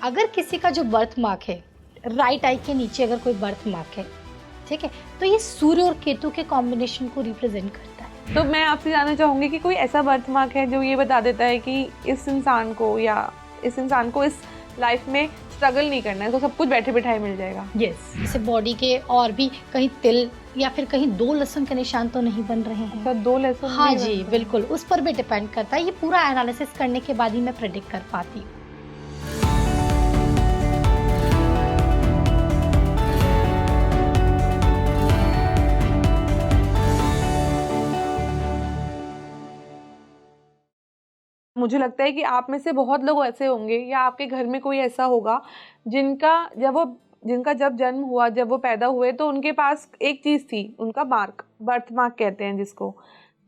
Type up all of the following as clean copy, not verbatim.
अगर किसी का जो बर्थ मार्क है, राइट आई के नीचे अगर कोई बर्थ मार्क है, ठीक है, तो ये सूर्य और केतु के कॉम्बिनेशन को रिप्रेजेंट करता है। तो मैं आपसे जानना चाहूँगी कि कोई ऐसा बर्थ मार्क है जो ये बता देता है कि इस इंसान को इस लाइफ में स्ट्रगल नहीं करना है, तो सब कुछ बैठे बिठाए मिल जाएगा? यस, जैसे बॉडी के और भी कहीं तिल या फिर कहीं 2 लहसुन के निशान तो नहीं बन रहे हैं। अच्छा, 2 लहसुन? हाँ जी, बिल्कुल, उस पर भी डिपेंड करता है। ये पूरा एनालिसिस करने के बाद ही मैं प्रेडिक्ट कर पाती हूँ। मुझे लगता है कि आप में से बहुत लोग ऐसे होंगे या आपके घर में कोई ऐसा होगा जिनका जब जन्म हुआ, जब वो पैदा हुए, तो उनके पास एक चीज़ थी, उनका मार्क, बर्थ मार्क कहते हैं जिसको।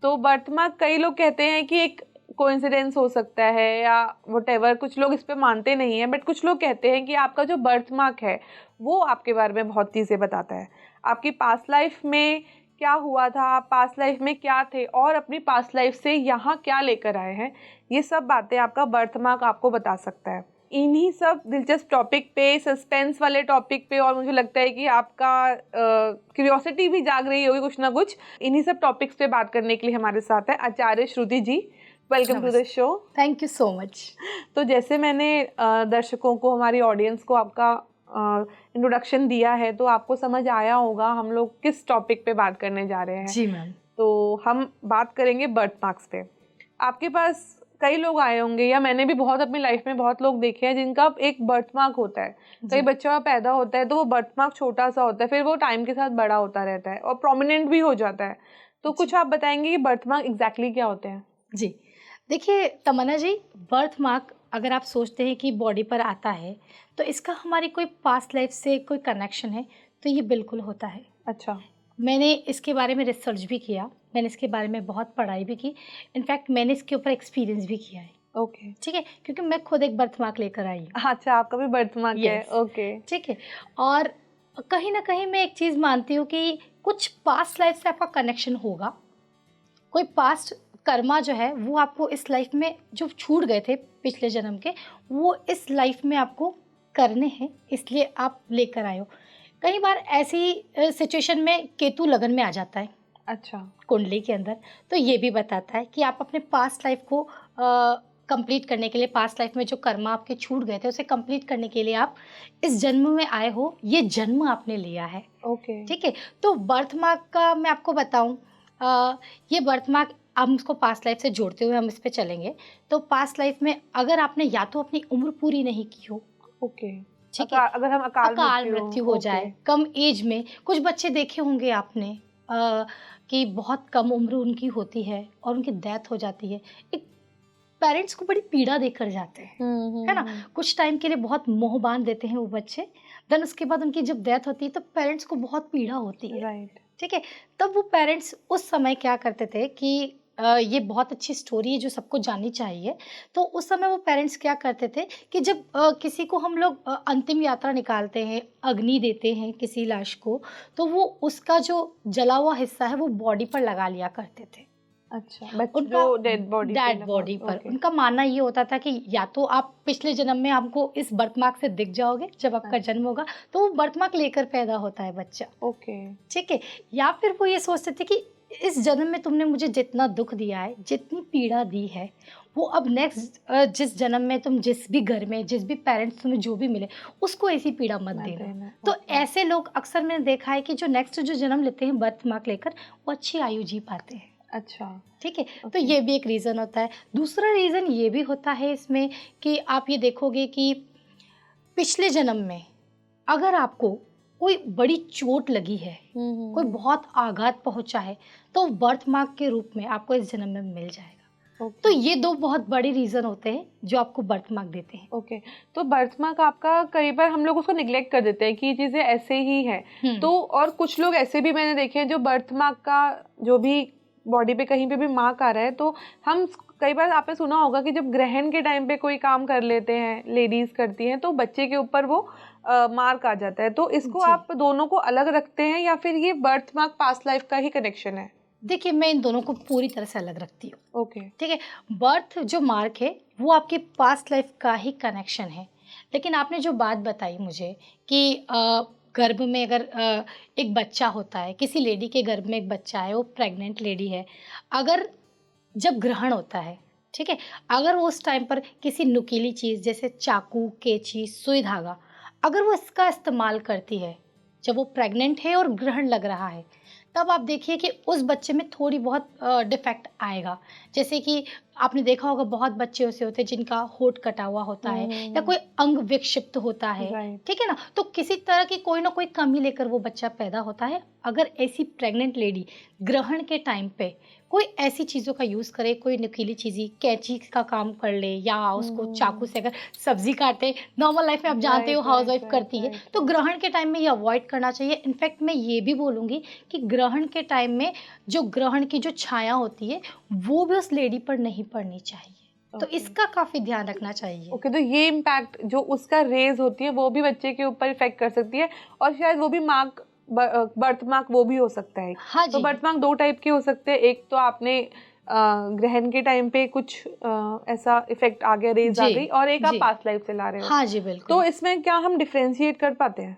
तो बर्थ मार्क कई लोग कहते हैं कि एक कोइंसिडेंस हो सकता है या व्हाटएवर, कुछ लोग इस पे मानते नहीं हैं, बट कुछ लोग कहते हैं कि आपका जो बर्थ मार्क है वो आपके बारे में बहुत चीज़ें बताता है। आपकी पास्ट लाइफ में क्या हुआ था, आप पास्ट लाइफ में क्या थे और अपनी पास्ट लाइफ से यहाँ क्या लेकर आए हैं, ये सब बातें आपका बर्थ मार्क आपको बता सकता है। इन्हीं सब दिलचस्प टॉपिक पे, सस्पेंस वाले टॉपिक पे, और मुझे लगता है कि आपका क्यूरियोसिटी भी जाग रही होगी कुछ ना कुछ, इन्हीं सब टॉपिक्स पे बात करने के लिए हमारे साथ है Acharya Shruti ji. Welcome to the show. Thank you so much. तो जैसे मैंने दर्शकों को, हमारी ऑडियंस को आपका इंट्रोडक्शन दिया है, तो आपको समझ आया होगा हम लोग किस टॉपिक पे बात करने जा रहे हैं। जी मैम। तो हम बात करेंगे बर्थ मार्क्स पे। आपके पास कई लोग आए होंगे, या मैंने भी बहुत अपनी लाइफ में बहुत लोग देखे हैं जिनका एक बर्थ मार्क होता है। कई बच्चा पैदा होता है तो वो बर्थ मार्क छोटा सा होता है, फिर वो टाइम के साथ बड़ा होता रहता है और प्रोमिनेंट भी हो जाता है। तो कुछ आप बताएंगे कि बर्थ मार्क एग्जैक्टली क्या होते हैं? जी, देखिए तमन्ना जी, बर्थ मार्क अगर आप सोचते हैं कि बॉडी पर आता है तो इसका हमारी कोई पास्ट लाइफ से कोई कनेक्शन है, तो ये बिल्कुल होता है। अच्छा। मैंने इसके बारे में रिसर्च भी किया, मैंने इसके बारे में बहुत पढ़ाई भी की, इनफैक्ट मैंने इसके ऊपर एक्सपीरियंस भी किया है। ओके। ठीक है, क्योंकि मैं खुद एक बर्थ मार्क लेकर आई हूँ। अच्छा, आपका भी बर्थ मार्क है? ओके, ठीक है। और कहीं ना कहीं मैं एक चीज़ मानती हूँ कि कुछ पास्ट लाइफ से आपका कनेक्शन होगा, कोई पास्ट कर्मा जो है वो आपको इस लाइफ में जो छूट गए थे पिछले जन्म के, वो इस लाइफ में आपको करने हैं, इसलिए आप लेकर आए हो। कई बार ऐसी सिचुएशन में केतु लगन में आ जाता है। अच्छा। कुंडली के अंदर, तो ये भी बताता है कि आप अपने पास्ट लाइफ को कंप्लीट करने के लिए, पास्ट लाइफ में जो कर्मा आपके छूट गए थे उसे कंप्लीट करने के लिए आप इस जन्म में आए हो, ये जन्म आपने लिया है। ओके। ठीक है। तो बर्थ मार्क का मैं आपको बताऊं, ये बर्थ मार्क हम उसको पास्ट लाइफ से जोड़ते हुए हम इस पे चलेंगे। तो पास्ट लाइफ में अगर आपने या तो अपनी उम्र पूरी नहीं की हो, ओके, ठीक है, अगर हम अकाल मृत्यु हो जाए कम एज में। कुछ बच्चे देखे होंगे आपने कि बहुत कम उम्र उनकी होती है और उनकी डेथ हो जाती है। एक पेरेंट्स को बड़ी पीड़ा देकर जाते हैं, है ना। कुछ टाइम के लिए बहुत मोह बांध देते हैं वो बच्चे, देन उसके बाद उनकी जब डेथ होती है तो पेरेंट्स को बहुत पीड़ा होती है। राइट। ठीक है। तब वो पेरेंट्स उस समय क्या करते थे कि ये बहुत अच्छी स्टोरी है जो सबको जाननी चाहिए। तो उस समय वो पेरेंट्स क्या करते थे कि जब किसी को हम लोग अंतिम यात्रा निकालते हैं, अग्नि देते हैं किसी लाश को, तो वो उसका जो जला हुआ हिस्सा है वो बॉडी पर लगा लिया करते थे। अच्छा, जो डेड बॉडी पर उनका मानना ये होता था कि या तो आप पिछले जन्म में हमको इस बर्थ मार्क से दिख जाओगे, जब आपका जन्म होगा तो वो बर्थ मार्क लेकर पैदा होता है बच्चा। ओके। ठीक है। या फिर वो ये सोचते थे कि इस जन्म में तुमने मुझे जितना दुख दिया है, जितनी पीड़ा दी है, वो अब नेक्स्ट जिस जन्म में तुम जिस भी घर में, जिस भी पेरेंट्स तुम्हें जो भी मिले, उसको ऐसी पीड़ा मत देना। तो ऐसे लोग अक्सर मैंने देखा है कि जो नेक्स्ट जो जन्म लेते हैं बर्थ मार्क लेकर, वो अच्छी आयु जी पाते हैं। अच्छा। ठीक है। तो ये भी एक रीज़न होता है। दूसरा रीज़न ये भी होता है इसमें कि आप ये देखोगे कि पिछले जन्म में अगर आपको कोई बड़ी चोट लगी है, कोई बहुत आघात पहुंचा है, तो बर्थ मार्क के रूप में आपको इस जन्म में मिल जाएगा। तो ये 2 बहुत बड़े रीज़न होते हैं जो आपको बर्थ मार्क देते हैं। ओके। तो बर्थ मार्क आपका, कई बार हम लोग उसको निग्लेक्ट कर देते हैं कि ये चीज़ें ऐसे ही है। तो और कुछ लोग ऐसे भी मैंने देखे हैं जो बर्थ मार्क का, जो भी बॉडी पे कहीं पे भी मार्क आ रहा है, तो हम कई बार आपने सुना होगा कि जब ग्रहण के टाइम पे कोई काम कर लेते हैं, लेडीज करती हैं, तो बच्चे के ऊपर वो मार्क आ जाता है। तो इसको आप दोनों को अलग रखते हैं या फिर ये बर्थ मार्क पास्ट लाइफ का ही कनेक्शन है? देखिए, मैं इन दोनों को पूरी तरह से अलग रखती हूँ। ओके। ठीक है। बर्थ जो मार्क है वो आपके पास्ट लाइफ का ही कनेक्शन है। लेकिन आपने जो बात बताई मुझे कि गर्भ में अगर एक बच्चा होता है, किसी लेडी के गर्भ में एक बच्चा है, वो प्रेग्नेंट लेडी है, अगर जब ग्रहण होता है, ठीक है, अगर वो उस टाइम पर किसी नुकीली चीज़ जैसे चाकू, कैंची, सुई धागा, अगर वो इसका इस्तेमाल करती है, जब वो प्रेग्नेंट है और ग्रहण लग रहा है, तब आप देखिए कि उस बच्चे में थोड़ी बहुत डिफेक्ट आएगा। जैसे कि आपने देखा होगा बहुत बच्चे ऐसे होते हैं जिनका होंठ कटा हुआ होता है या कोई अंग विक्षिप्त होता है, राइट। ठीक है ना? तो किसी तरह की कोई ना कोई कमी लेकर वो बच्चा पैदा होता है। अगर ऐसी प्रेग्नेंट लेडी ग्रहण के टाइम पे कोई ऐसी चीज़ों का यूज़ करे, कोई नुकीली चीज़ी कैंची का काम कर ले या उसको चाकू से अगर सब्जी काटे, नॉर्मल लाइफ में आप जानते हो राइट, हाउस वाइफ राइट, करती है, राइट, तो ग्रहण के टाइम में ये अवॉइड करना चाहिए। इनफैक्ट मैं ये भी बोलूँगी कि ग्रहण के टाइम में जो ग्रहण की जो छाया होती है वो भी उस लेडी पर नहीं पड़नी चाहिए। तो ओके। इसका काफ़ी ध्यान रखना चाहिए। ओके, तो ये इम्पैक्ट जो उसका रेज होती है वो भी बच्चे के ऊपर इफेक्ट कर सकती है, और शायद वो भी मार्क, बर्थ मार्क वो भी हो सकता है। हाँ तो जी। बर्थ मार्क दो टाइप के हो सकते हैं। एक तो आपने ग्रहण के टाइम पे कुछ ऐसा इफेक्ट आ गया, रेज आ जी, गई, और एक आप जी। पास्ट लाइफ से ला रहे हो। हाँ जी, तो बिल्कुल। इसमें क्या हम डिफरेंशिएट कर पाते हैं?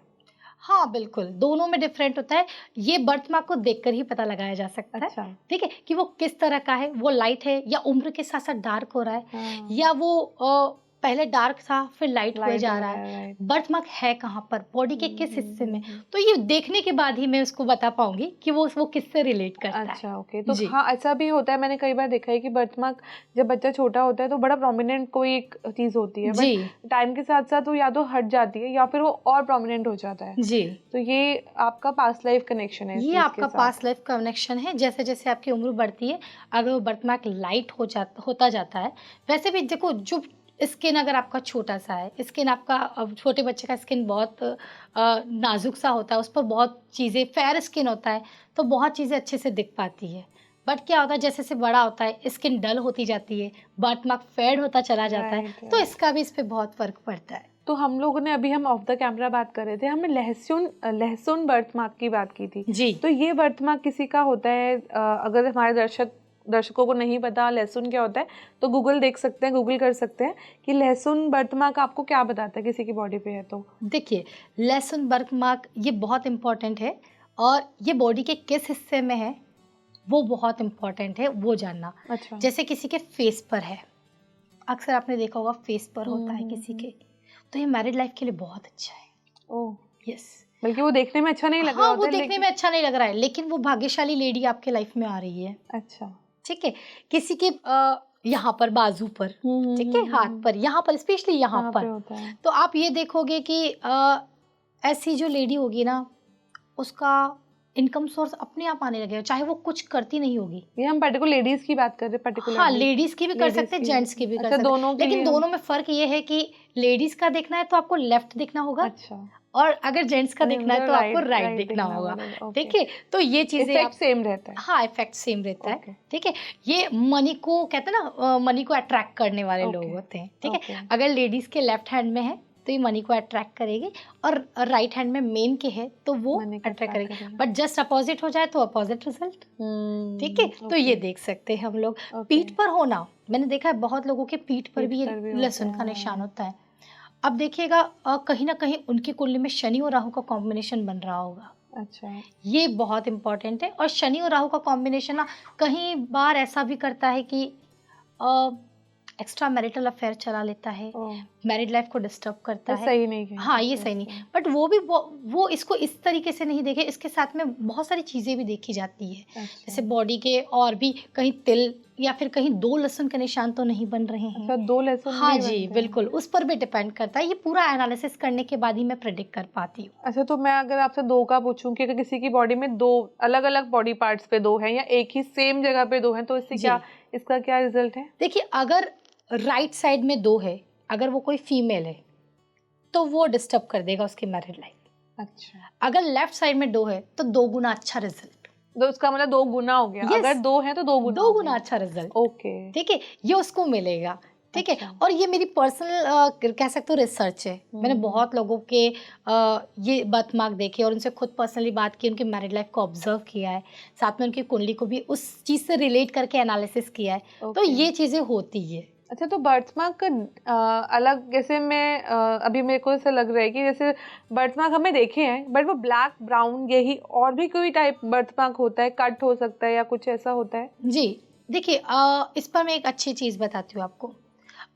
हाँ, बिल्कुल, दोनों में डिफरेंट होता है। ये बर्थ मार्क को देखकर ही पता लगाया जा सकता है, अच्छा। ठीक है? कि वो किस तरह का है, वो लाइट है या उम्र के साथ-साथ डार्क हो रहा है, हाँ, या वो पहले डार्क था फिर लाइट हुए लाइट जा हो रहा रहा है। है, राइट। बर्थ मार्क है कहाँ पर, बॉडी के किस हिस्से में, हम्म। तो ये देखने के बाद ही मैं उसको बता पाऊँगी कि वो किससे रिलेट करता है। अच्छा, ओके। तो जी। हाँ, ऐसा भी होता है, मैंने कई बार देखा है कि बर्थ मार्क जब बच्चा छोटा होता है तो बड़ा प्रोमिनेंट कोई एक चीज़ होती है, जी, बट टाइम के साथ साथ वो या तो हट जाती है या फिर वो और प्रोमिनेंट हो जाता है। जी। तो ये आपका पास्ट लाइफ कनेक्शन है इस ये चीज़ आपका के साथ। पास्ट लाइफ कनेक्शन है। जैसे-जैसे आपकी उम्र बढ़ती है, अगर वो बर्थ मार्क लाइट होता जाता है, वैसे भी देखो जो स्किन अगर आपका छोटा-सा है, स्किन आपका छोटे बच्चे का स्किन बहुत नाज़ुक-सा होता है, उस पर बहुत चीज़ें फेयर स्किन होता है, तो बहुत चीज़ें अच्छे से दिख पाती है। बट क्या होता है जैसे-जैसे बड़ा होता है, स्किन डल होती जाती है, बर्थ मार्क फेड होता चला जाता है, राइट, तो राइट। इसका भी इस पे बहुत फ़र्क पड़ता है। तो हम लोगों ने अभी हम ऑफ द कैमरा बात कर रहे थे, हमने लहसुन बर्थ मार्क की बात की थी। जी। तो ये बर्थ मार्क किसी का होता है, अगर हमारे दर्शकों को नहीं पता लहसुन क्या होता है, तो गूगल कर सकते हैं कि लहसुन बर्थ मार्क आपको क्या बताता है किसी की बॉडी पे है तो। देखिए, लहसुन बर्थ मार्क ये बहुत इम्पोर्टेंट है, और ये बॉडी के किस हिस्से में है, वो बहुत इम्पोर्टेंट है, वो जानना। अच्छा। जैसे किसी के फेस पर है, अक्सर आपने देखा होगा फेस पर होता है हम्म, किसी के, तो ये मैरिड लाइफ के लिए बहुत अच्छा है। ओह, यस। बल्कि वो देखने में अच्छा नहीं लग रहा हाँ, होता वो है, देखने लेकिन में अच्छा नहीं लग रहा है, लेकिन वो भाग्यशाली लेडी आपके लाइफ में आ रही है, अच्छा। ठीक है? किसी के यहाँ पर बाजू पर, ठीक है? हाथ पर, यहाँ पर, स्पेशली यहाँ कहाँ पे पर, होता है? तो आप ये देखोगे कि ऐसी जो लेडी होगी ना, उसका इनकम सोर्स अपने आप आने लगेगा, चाहे वो कुछ करती नहीं होगी। ये हम पर्टिकुलर लेडीज की बात कर रहे हैं, हाँ, पर्टिकुलरली लेडीज़ की भी कर सकते हैं, जेंट्स की भी कर अच्छा, सकते हैं। दोनों के लेकिन लिए हम। दोनों में फ़र्क ये है कि लेडीज़ का देखना है तो आपको लेफ्ट दिखना होगा, अच्छा, और अगर जेंट्स का देखना है तो आपको राइट राइट राइट दिखना दिखना होगा, पड़ेगा, ओके। ठीक है? तो ये चीज़ें इफेक्ट आप, सेम रहता है। हाँ, इफ़ेक्ट सेम रहता है, ओके, ठीक है? ये मनी को कहते हैं ना, मनी को अट्रैक्ट करने वाले लोग ओके, होते हैं, ठीक है? ओके। अगर लेडीज़ के लेफ्ट हैंड में है, तो ये मनी को अट्रैक्ट करेगी, और राइट हैंड में मेन के है, तो वो मनी को अट्रैक्ट attract करेगी। करेगा। बट जस्ट अपोज़िट हो जाए तो अपोज़िट रिज़ल्ट, ठीक है? तो ये देख सकते हैं हम लोग। पीठ पर होना, मैंने देखा है बहुत लोगों के पीठ पर पीठ भी ये पर भी होता लहसुन है, का निशान हाँ। होता है। अब देखिएगा कहीं न कहीं उनकी कुंडली में शनि और राहु का कॉम्बिनेशन बन रहा होगा। अच्छा। ये बहुत इम्पोर्टेंट है, और शनि और राहु का कॉम्बिनेशन ना कई बार ऐसा भी करता है कि अ, एक्स्ट्रा मैरिटल अफेयर चला लेता है, ओह, मैरिड लाइफ को डिस्टर्ब करता ये है। सही नहीं है। हाँ, ये सही नहीं, बट वो इसको इस तरीके से नहीं देखे, इसके साथ में बहुत सारी चीज़ें भी देखी जाती है। अच्छा, जैसे बॉडी के और भी कहीं तिल या फिर कहीं 2 लहसुन के निशान तो नहीं बन रहे हैं। अच्छा, 2 लहसुन हाँ भी जी, बनते हैं। बिल्कुल, उस पर भी डिपेंड करता है। ये पूरा एनालिसिस करने के बाद ही मैं प्रेडिक्ट कर पाती हूँ। अच्छा, तो मैं अगर आपसे 2 का पूछूं कि अगर किसी की बॉडी में 2 अलग-अलग बॉडी पार्ट्स पे 2 हैं या एक ही सेम जगह पे 2 हैं, तो इससे जी। इसका क्या रिजल्ट है? देखिए, अगर राइट साइड में 2 है, अगर वो कोई फीमेल है, तो वो डिस्टर्ब कर देगा उसकी मैरिड लाइफ। अच्छा, अगर लेफ्ट साइड में 2 है, तो 2 गुना अच्छा रिजल्ट। तो उसका मतलब 2 गुना हो गया। Yes, अगर 2 हैं तो 2 गुना 2 हो गुना गया। अच्छा रिजल्ट, ओके, ठीक है? ये उसको मिलेगा, ठीक है? अच्छा। और ये मेरी पर्सनल कह सकते हो रिसर्च है। मैंने बहुत लोगों के ये बर्थ मार्क देखे और उनसे खुद पर्सनली बात की, उनकी मैरिड लाइफ को ऑब्जर्व किया है, साथ में उनकी कुंडली को भी उस चीज़ से रिलेट करके एनालिसिस किया है। तो ओके। ये चीज़ें होती है। अच्छा, तो बर्थमार्क अलग, जैसे मैं अभी मेरे को ऐसा लग रहा है कि जैसे बर्थमार्क हमें देखे हैं, बट वो ब्लैक ब्राउन यही और भी कोई टाइप बर्थमार्क होता है, कट हो सकता है या कुछ ऐसा होता है? जी, देखिए इस पर मैं एक अच्छी चीज़ बताती हूँ आपको।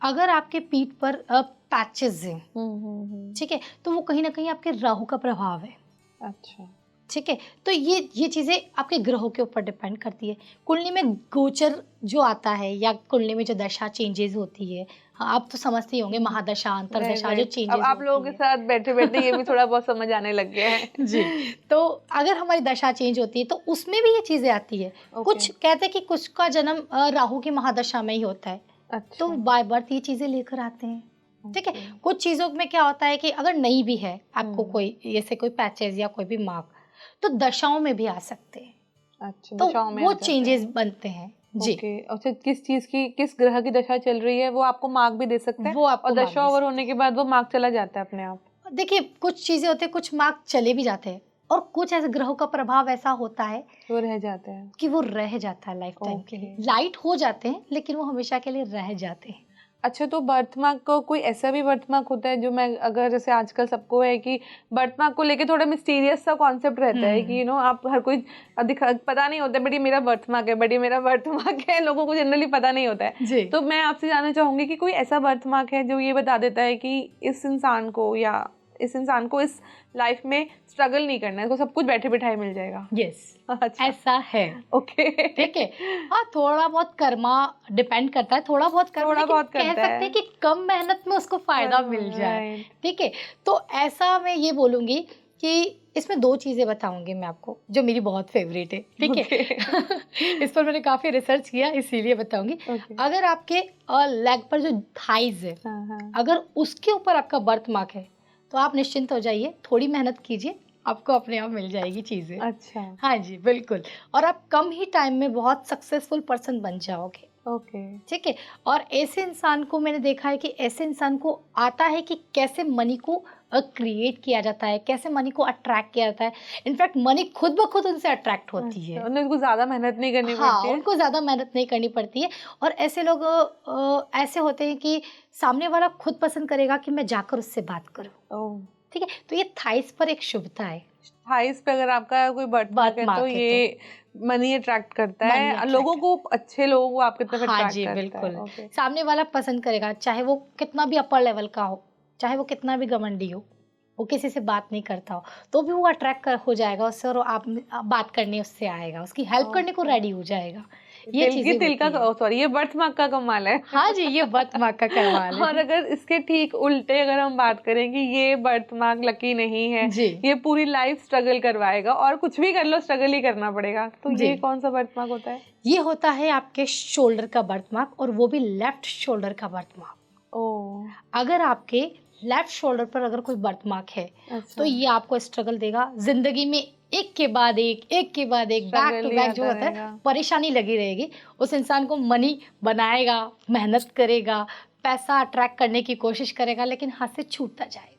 अगर आपके पीठ पर पैचेज़ हैं, ठीक है? तो वो कहीं न कहीं आपके राहु का प्रभाव है। अच्छा। ठीक है, तो ये चीज़ें आपके ग्रहों के ऊपर डिपेंड करती है। कुंडली में गोचर जो आता है या कुंडली में जो दशा चेंजेस होती है, हाँ, आप तो समझते ही होंगे महादशा, राइट, अंतर्दशा जो राइट। अब चेंजेस आप लोगों होती के है। साथ बैठे-बैठे ये भी थोड़ा बहुत समझ आने लग गया है। जी, तो अगर हमारी दशा चेंज होती है तो उसमें भी ये चीज़ें आती है। ओके, कुछ कहते हैं कि कुछ का जन्म राहु की महादशा में ही होता है, तो अच्छा, बाय बर्थ ये चीज़ें लेकर आते हैं। ठीक है, ओके। कुछ चीज़ों में क्या होता है कि अगर नहीं भी है आपको हुँ, कोई जैसे कोई पैचेज़ या कोई भी मार्क, तो दशाओं में भी आ सकते हैं। अच्छा, तो दशाओं में वो आ जाते चेंजेस हैं। बनते हैं। जी, ओके, अच्छा, किस चीज़ की, किस ग्रह की दशा चल रही है वो आपको मार्क भी दे सकता है वो और आपको मार्क दशा दे ओवर सकते होने के बाद वो मार्क चला जाता है अपने आप? हैं। देखिए, कुछ चीज़ें होती हैं, कुछ मार्क चले भी जाते हैं और कुछ ऐसे ग्रहों का प्रभाव ऐसा होता है वो रह जाते हैं। कि वो रह जाता है लाइफ टाइम के ओके। लिए। लाइट हो जाते हैं, लेकिन वो हमेशा के लिए रह जाते हैं। अच्छा, तो बर्थमार्क को कोई ऐसा भी बर्थमार्क होता है जो मैं, अगर जैसे आजकल सबको है कि बर्थमार्क को लेके थोड़ा मिस्टीरियस सा कॉन्सेप्ट रहता है कि हुँ, आप हर कोई दिखा पता नहीं होता है, बट ये मेरा बर्थमार्क है, बट ये मेरा बर्थमार्क है, लोगों को जनरली पता नहीं होता है। जी। तो मैं आपसे जानना चाहूंगी कि कोई ऐसा बर्थमार्क है जो ये बता देता है कि इस इंसान को इस लाइफ में स्ट्रगल नहीं करना है, इसको सब कुछ बैठे बिठाए मिल जाएगा? यस, अच्छा, ऐसा है। ओके। ठीक है। हाँ, थोड़ा बहुत कर्मा डिपेंड करता है, थोड़ा बहुत कर्म, थोड़ा लेकिन बहुत कह करता सकते है। हैं कि कम मेहनत में उसको फ़ायदा मिल जाए। राइट। ठीक है? तो ऐसा मैं ये बोलूँगी कि इसमें 2 चीज़ें बताऊँगी मैं आपको, जो मेरी बहुत फ़ेवरेट है। ठीक है? ओके। इस पर मैंने काफ़ी रिसर्च किया, इसीलिए बताऊँगी। ओके। अगर आपके लेग पर जो थाइज़ है, हाँ, हाँ। अगर उसके ऊपर आपका बर्थ मार्क है, तो आप निश्चिंत हो जाइए, थोड़ी मेहनत कीजिए, आपको अपने आप मिल जाएगी चीज़ें। अच्छा, हाँ जी, बिल्कुल। और आप कम ही टाइम में बहुत सक्सेसफुल पर्सन बन जाओगे। ओके। ठीक है? और ऐसे इंसान को मैंने देखा है कि ऐसे इंसान को आता है कि कैसे मनी को क्रिएट किया जाता है, कैसे मनी को अट्रैक्ट किया जाता है। इनफैक्ट मनी खुद ब खुद उनसे अट्रैक्ट होती अच्छा, है। उन्हें उसको ज़्यादा मेहनत नहीं करनी हाँ, पड़ती है? उनको ज़्यादा मेहनत नहीं करनी पड़ती है और ऐसे लोग ऐसे होते हैं कि सामने वाला खुद पसंद करेगा कि मैं जाकर उससे बात करूँ। ओह! ठीक है? तो ये थाइज़ पर एक शुभता है, थाइज़ पे अगर आपका कोई बर्थमार्क बर्थ है तो मार्क है तो। ये मनी अट्रैक्ट करता मनी है, लोगों अट्रैक्ट को, अच्छे लोगों को आपकी तरफ हाँ अट्रैक्ट जी, करता है। बिल्कुल। ओके। सामने वाला पसंद करेगा, चाहे वो कितना भी अपर लेवल का हो, चाहे वो कितना भी घमंडी हो, वो किसी से बात नहीं करता हो, तो भी वो अट्रैक्ट कर हो जाएगा उससे और बात करने उससे आएगा, उसकी हेल्प करने को ओके। रेडी हो जाएगा। ये चीज़ें तिल का, होती हैं। सॉरी, ये बर्थमार्क का कमाल है। हाँ जी, ये बर्थ मार्क का कमाल और है। अगर इसके ठीक उल्टे अगर हम बात करें कि ये बर्थमार्क लकी नहीं है, जी, ये पूरी लाइफ स्ट्रगल करवाएगा और कुछ भी कर लो स्ट्रगल ही करना पड़ेगा, तो जी। ये कौन सा बर्थमार्क होता है? ये होता है आपके शोल्डर का बर्थ मार्क और वो भी लेफ्ट शोल्डर का बर्थ मार्क। ओह! अगर आपके लेफ्ट शोल्डर पर अगर कोई बर्थ मार्क है, तो अच्छा, ये आपको स्ट्रगल देगा। ज़िंदगी में एक के बाद एक, back struggle to he back जो आता होता है, रहेगा। परेशानी लगी रहेगी। उस इंसान को मनी बनाएगा, मेहनत करेगा, पैसा अट्रैक्ट करने की कोशिश करेगा, लेकिन हाथ से छूटता जाएगा।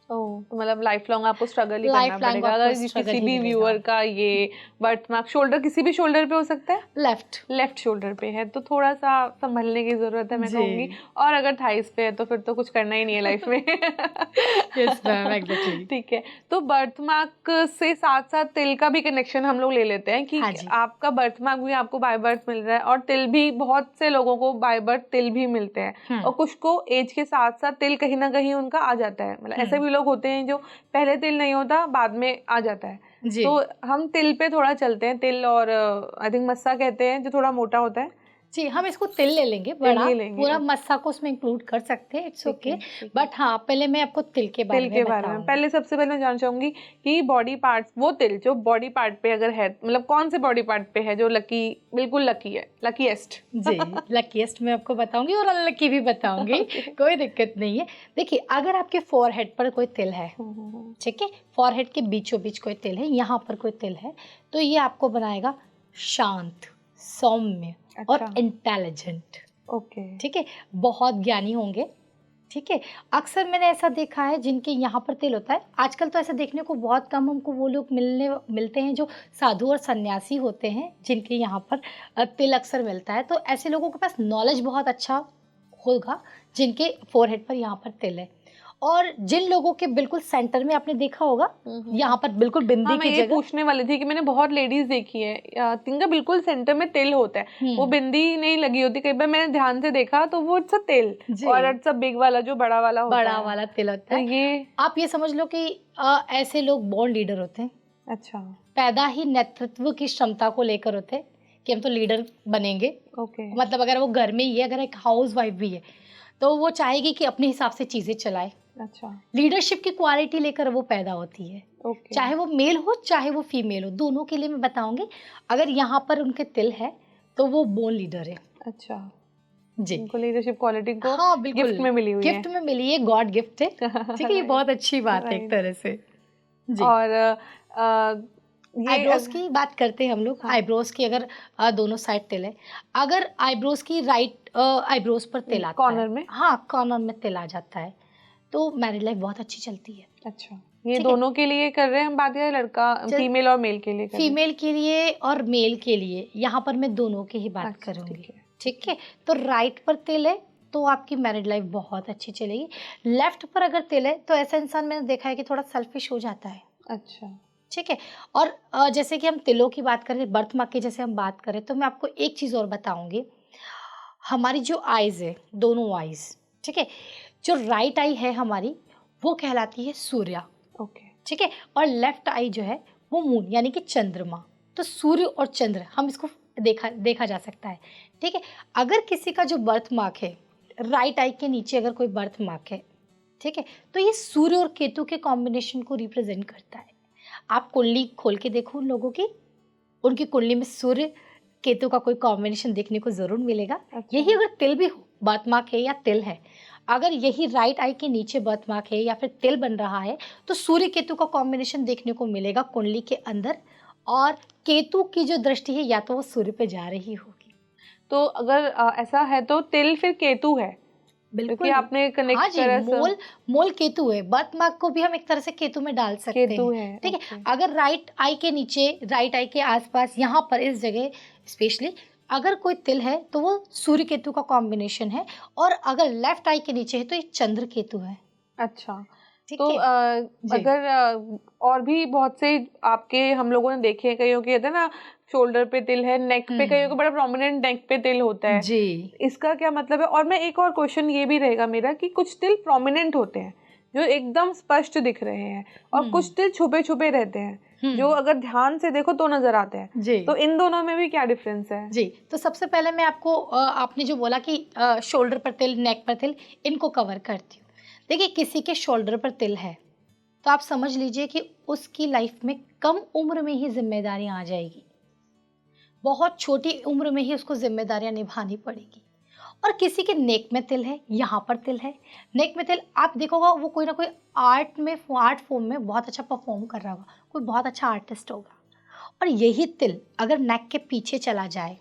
ओह! तो मतलब लाइफ लॉन्ग आपको स्ट्रगल ही करना लाइफ लॉन्ग पड़ेगा। आपको अगर स्ट्रगल किसी ही भी मिलेगा। व्यूअर का ये बर्थमार्क शोल्डर, किसी भी शोल्डर पे हो सकता है? लेफ्ट। लेफ्ट शोल्डर पे है तो थोड़ा-सा सँभलने की ज़रूरत है, मैं जी। कहूँगी। और अगर थाइज़ पे है तो फिर तो कुछ करना ही नहीं है लाइफ में। Yes ma'am, exactly. ठीक है, तो बर्थमार्क से साथ-साथ तिल का भी कनेक्शन हम लोग ले लेते हैं कि हाँ जी। आपका बर्थमार्क भी आपको बाय बर्थ मिल रहा है और तिल भी, बहुत से लोगों को बाय बर्थ तिल भी मिलते हैं हुँ, और कुछ को एज के साथ-साथ तिल कहीं न कहीं उनका आ जाता है। मतलब ऐसे हुँ। भी लोग होते हैं जो पहले तिल नहीं होता, बाद में आ जाता है। जी। तो हम तिल पे थोड़ा चलते हैं, तिल और आई थिंक मस्सा कहते हैं जो थोड़ा मोटा होता है। जी, हम इसको तिल ले लेंगे तिल बड़ा, ही लेंगे, पूरा ओके। मस्सा को उसमें इंक्लूड कर सकते हैं, इट्स ठीक ओके। है, ठीक है। बट हाँ, पहले मैं आपको तिल के बारे तिल में के बारे में बताऊँगी। पहले, सबसे पहले मैं जानना चाहूंगी कि बॉडी पार्ट्स, वो तिल जो बॉडी पार्ट पे अगर है, मतलब कौन से बॉडी पार्ट पे है जो लकी, बिल्कुल लकी है, लकीएस्ट? जी, लकीएस्ट मैं आपको बताऊँगी और अनलकी भी बताऊँगी, ओके। कोई दिक्कत नहीं है। देखिए, अगर आपके फ़ॉरहेड पर कोई तिल है, ठीक है? फ़ॉरहेड के बीचों-बीच कोई तिल है, यहाँ पर कोई तिल है, तो ये आपको बनाएगा शांत, सौम्य और अच्छा, इंटेलिजेंट, ओके। ठीक है? बहुत ज्ञानी होंगे, ठीक है? अक्सर मैंने ऐसा देखा है जिनके यहाँ पर तिल होता है, आजकल तो ऐसा देखने को बहुत कम हमको वो लोग मिलते हैं जो साधु और सन्यासी होते हैं, जिनके यहाँ पर तिल अक्सर मिलता है। तो ऐसे लोगों के पास नॉलेज बहुत अच्छा होगा जिनके फोरहेड पर यहाँ पर तिल है। और जिन लोगों के बिल्कुल सेंटर में आपने देखा होगा यहाँ पर बिल्कुल बिंदी हाँ, मैं की ये जगह। पूछने वाली थी कि मैंने बहुत लेडीज देखी है जिनका बिल्कुल सेंटर में तिल होता है, वो बिंदी नहीं लगी होती। कई बार मैंने ध्यान से देखा तो वो इट्स अ तिल, जी। और इट्स अ बिग वाला जो बड़ा वाला होता बड़ा है। वाला तिल होता तो है। ये आप ये समझ लो कि ऐसे लोग बॉर्न लीडर होते हैं, अच्छा, पैदा ही नेतृत्व की क्षमता को लेकर होते हैं कि हम तो लीडर बनेंगे। ओके, मतलब अगर वो घर में ही है, अगर एक हाउस वाइफ भी है, तो वो चाहेगी कि अपने हिसाब से चीजें चलाए। अच्छा, लीडरशिप की क्वालिटी लेकर वो पैदा होती है, ओके, चाहे वो मेल हो चाहे वो फीमेल हो, दोनों के लिए मैं बताऊंगी। अगर यहाँ पर उनके तिल है तो वो बोर्न लीडर है। अच्छा, जी उनको लीडरशिप क्वालिटी को हाँ बिल्कुल गिफ्ट में मिली हुई है। गिफ्ट में मिली है, गॉड गिफ्ट है। ठीक है, ये बहुत अच्छी बात है एक राइट। तरह से। जी। और ये आईब्रोज की बात करते हैं हम लोग। हाँ। आईब्रोज की अगर दोनों साइड तिल है, अगर आईब्रोज की राइट आईब्रोज पर तिल आता कॉर्नर है, में, हाँ कॉर्नर में तिल आ जाता है, तो मैरिड लाइफ बहुत अच्छी चलती है। अच्छा, ये ठीक है। दोनों के लिए कर रहे हैं हम बात, या लड़का फीमेल और मेल के लिए कर रहे हैं? फीमेल के लिए और मेल के लिए, यहाँ पर मैं दोनों की ही बात अच्छा, करूंगी। ठीक है। ठीक है, तो राइट पर तिल है तो आपकी मैरिड लाइफ बहुत अच्छी चलेगी। लेफ्ट पर अगर तिल है तो ऐसा इंसान मैंने देखा है कि थोड़ा सेल्फिश हो जाता है। अच्छा, ठीक है। और जैसे कि हम तिलों की बात करें, बर्थ मार्क की जैसे हम बात करें, तो मैं आपको एक चीज़ और बताऊंगी। हमारी जो आइज़ है, दोनों आइज़, ठीक है, जो राइट आई है हमारी वो कहलाती है सूर्या। ओके, ठीक है। और लेफ्ट आई जो है वो मून यानी कि चंद्रमा। तो सूर्य और चंद्र हम इसको देखा जा सकता है। ठीक है। अगर किसी का जो बर्थ मार्क है, राइट आई के नीचे अगर कोई बर्थ मार्क है, ठीक है, तो ये सूर्य और केतु के कॉम्बिनेशन को रिप्रेजेंट करता है। आप कुंडली खोल के देखो उन लोगों की, उनकी कुंडली में सूर्य केतु का कोई कॉम्बिनेशन देखने को जरूर मिलेगा। अच्छा। यही अगर तिल भी हो, बर्थ मार्क है या तिल है, अगर यही राइट आई के नीचे बर्थ मार्क है या फिर तिल बन रहा है, तो सूर्य केतु का कॉम्बिनेशन देखने को मिलेगा कुंडली के अंदर। और केतु की जो दृष्टि है या तो वो सूर्य पे जा रही होगी। तो अगर ऐसा है तो तिल फिर केतु है, बिल्कुल। क्योंकि आपने हाँ कनेक्ट जी, करा मोल केतु है। बर्थ मार्क को भी हम एक तरह से केतु में डाल सकते केतु हैं। है, ठीक है। ओके। अगर राइट आई के नीचे, राइट आई के आसपास, यहाँ पर इस जगह स्पेशली अगर कोई तिल है तो वो सूर्य केतु का कॉम्बिनेशन है। और अगर लेफ्ट आई के नीचे है तो ये चंद्र केतु है। अच्छा, ठीक तो है जी। अगर और भी बहुत से आपके हम लोगों ने देखे हैं, कईयों के कहते हैं ना शोल्डर पे तिल है, नेक पे कईयों को बड़ा प्रोमिनेंट नेक पे तिल होता है, जी। इसका क्या मतलब है? और मैं एक और क्वेश्चन ये भी रहेगा मेरा कि कुछ तिल प्रोमिनेंट होते हैं जो एकदम स्पष्ट दिख रहे हैं, और कुछ तिल छुपे छुपे रहते हैं जो अगर ध्यान से देखो तो नजर आते हैं। जी। तो इन दोनों में भी क्या डिफरेंस है? जी, तो सबसे पहले मैं आपको आपने जो बोला कि शोल्डर पर तिल, नेक पर तिल, इनको कवर करती हूँ। देखिए, किसी के शोल्डर पर तिल है तो आप समझ लीजिए कि उसकी लाइफ में कम उम्र में ही जिम्मेदारियां आ जाएगी, बहुत छोटी उम्र में ही उसको जिम्मेदारियां निभानी पड़ेगी। और किसी के नेक में तिल है, यहाँ पर तिल है, नेक में तिल, आप देखोगा वो कोई ना कोई आर्ट फॉर्म में बहुत अच्छा परफॉर्म कर रहा होगा, कोई बहुत अच्छा आर्टिस्ट होगा। और यही तिल अगर नेक के पीछे चला जाए,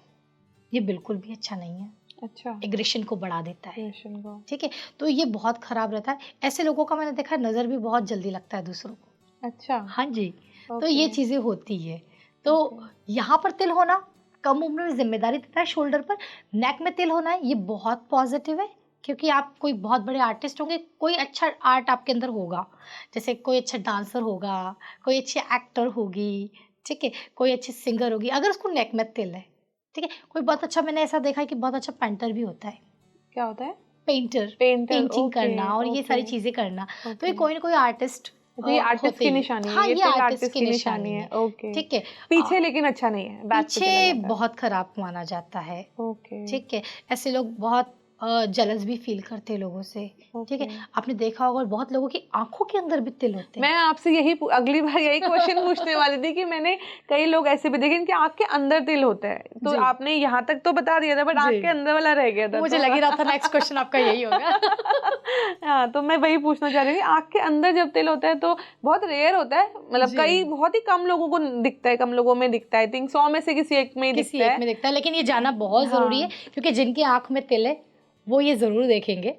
ये बिल्कुल भी अच्छा नहीं है, अच्छा, एग्रेशन को बढ़ा देता है। क्वेश्चन को, ठीक है, तो ये बहुत खराब रहता है। ऐसे लोगों का मैंने देखा है, नज़र भी बहुत जल्दी लगता है दूसरों को। अच्छा, हाँ जी। तो ओके, ये चीज़ें होती है। तो यहाँ पर तिल होना कम उम्र में जिम्मेदारी देता है, शोल्डर पर। नेक में तिल होना है, ये बहुत पॉजिटिव है, क्योंकि आप कोई बहुत बड़े आर्टिस्ट होंगे, कोई अच्छा आर्ट आपके अंदर होगा, जैसे कोई अच्छा डांसर होगा, कोई अच्छी एक्टर होगी, ठीक है, कोई अच्छी सिंगर होगी, अगर उसको नेक में तिल है। ठीक है, कोई बहुत अच्छा, मैंने ऐसा देखा है कि बहुत अच्छा पेंटर भी होता है। क्या होता है? पेंटर, पेंटर, पेंटिंग ओके, करना और ये सारी ओके, चीज़ें करना। तो ये ओके। कोई ना कोई आर्टिस्ट तो ये आर्टिस्ट होते की ही है। निशानी है, हाँ, ये ये तिल आर्टिस्ट की निशानी निशानी है, है। ओके। ठीक है। पीछे लेकिन अच्छा नहीं है, बैक पे चला पीछे जाता है। बहुत खराब माना जाता है। ओके, ठीक है, ऐसे लोग बहुत जलस भी फील करते हैं लोगों से। ठीक है, ओके। आपने देखा होगा बहुत लोगों की आंखों के अंदर भी तिल होते मैं हैं। आपसे यही अगली बार यही क्वेश्चन पूछने वाली थी कि मैंने कई लोग ऐसे भी देखे इनके आँख के अंदर तिल होता है, तो जी। आपने यहाँ तक तो बता दिया था, बट आँख जी। के अंदर वाला रह गया था। मुझे तो लग ही रहा था नेक्स्ट क्वेश्चन आपका यही होगा। हाँ, तो मैं वही पूछना चाह रही थी, आँख के अंदर जब तिल होता है तो बहुत रेयर होता है, मतलब जी। कई बहुत ही कम लोगों को दिखता है, कम लोगों में दिखता है, आई थिंक 100 में से किसी एक में ही किसी दिखता एक है। में दिखता है, लेकिन ये जानना बहुत ज़रूरी है, हाँ। क्योंकि जिनकी आंख में तिल है वो ये ज़रूर देखेंगे।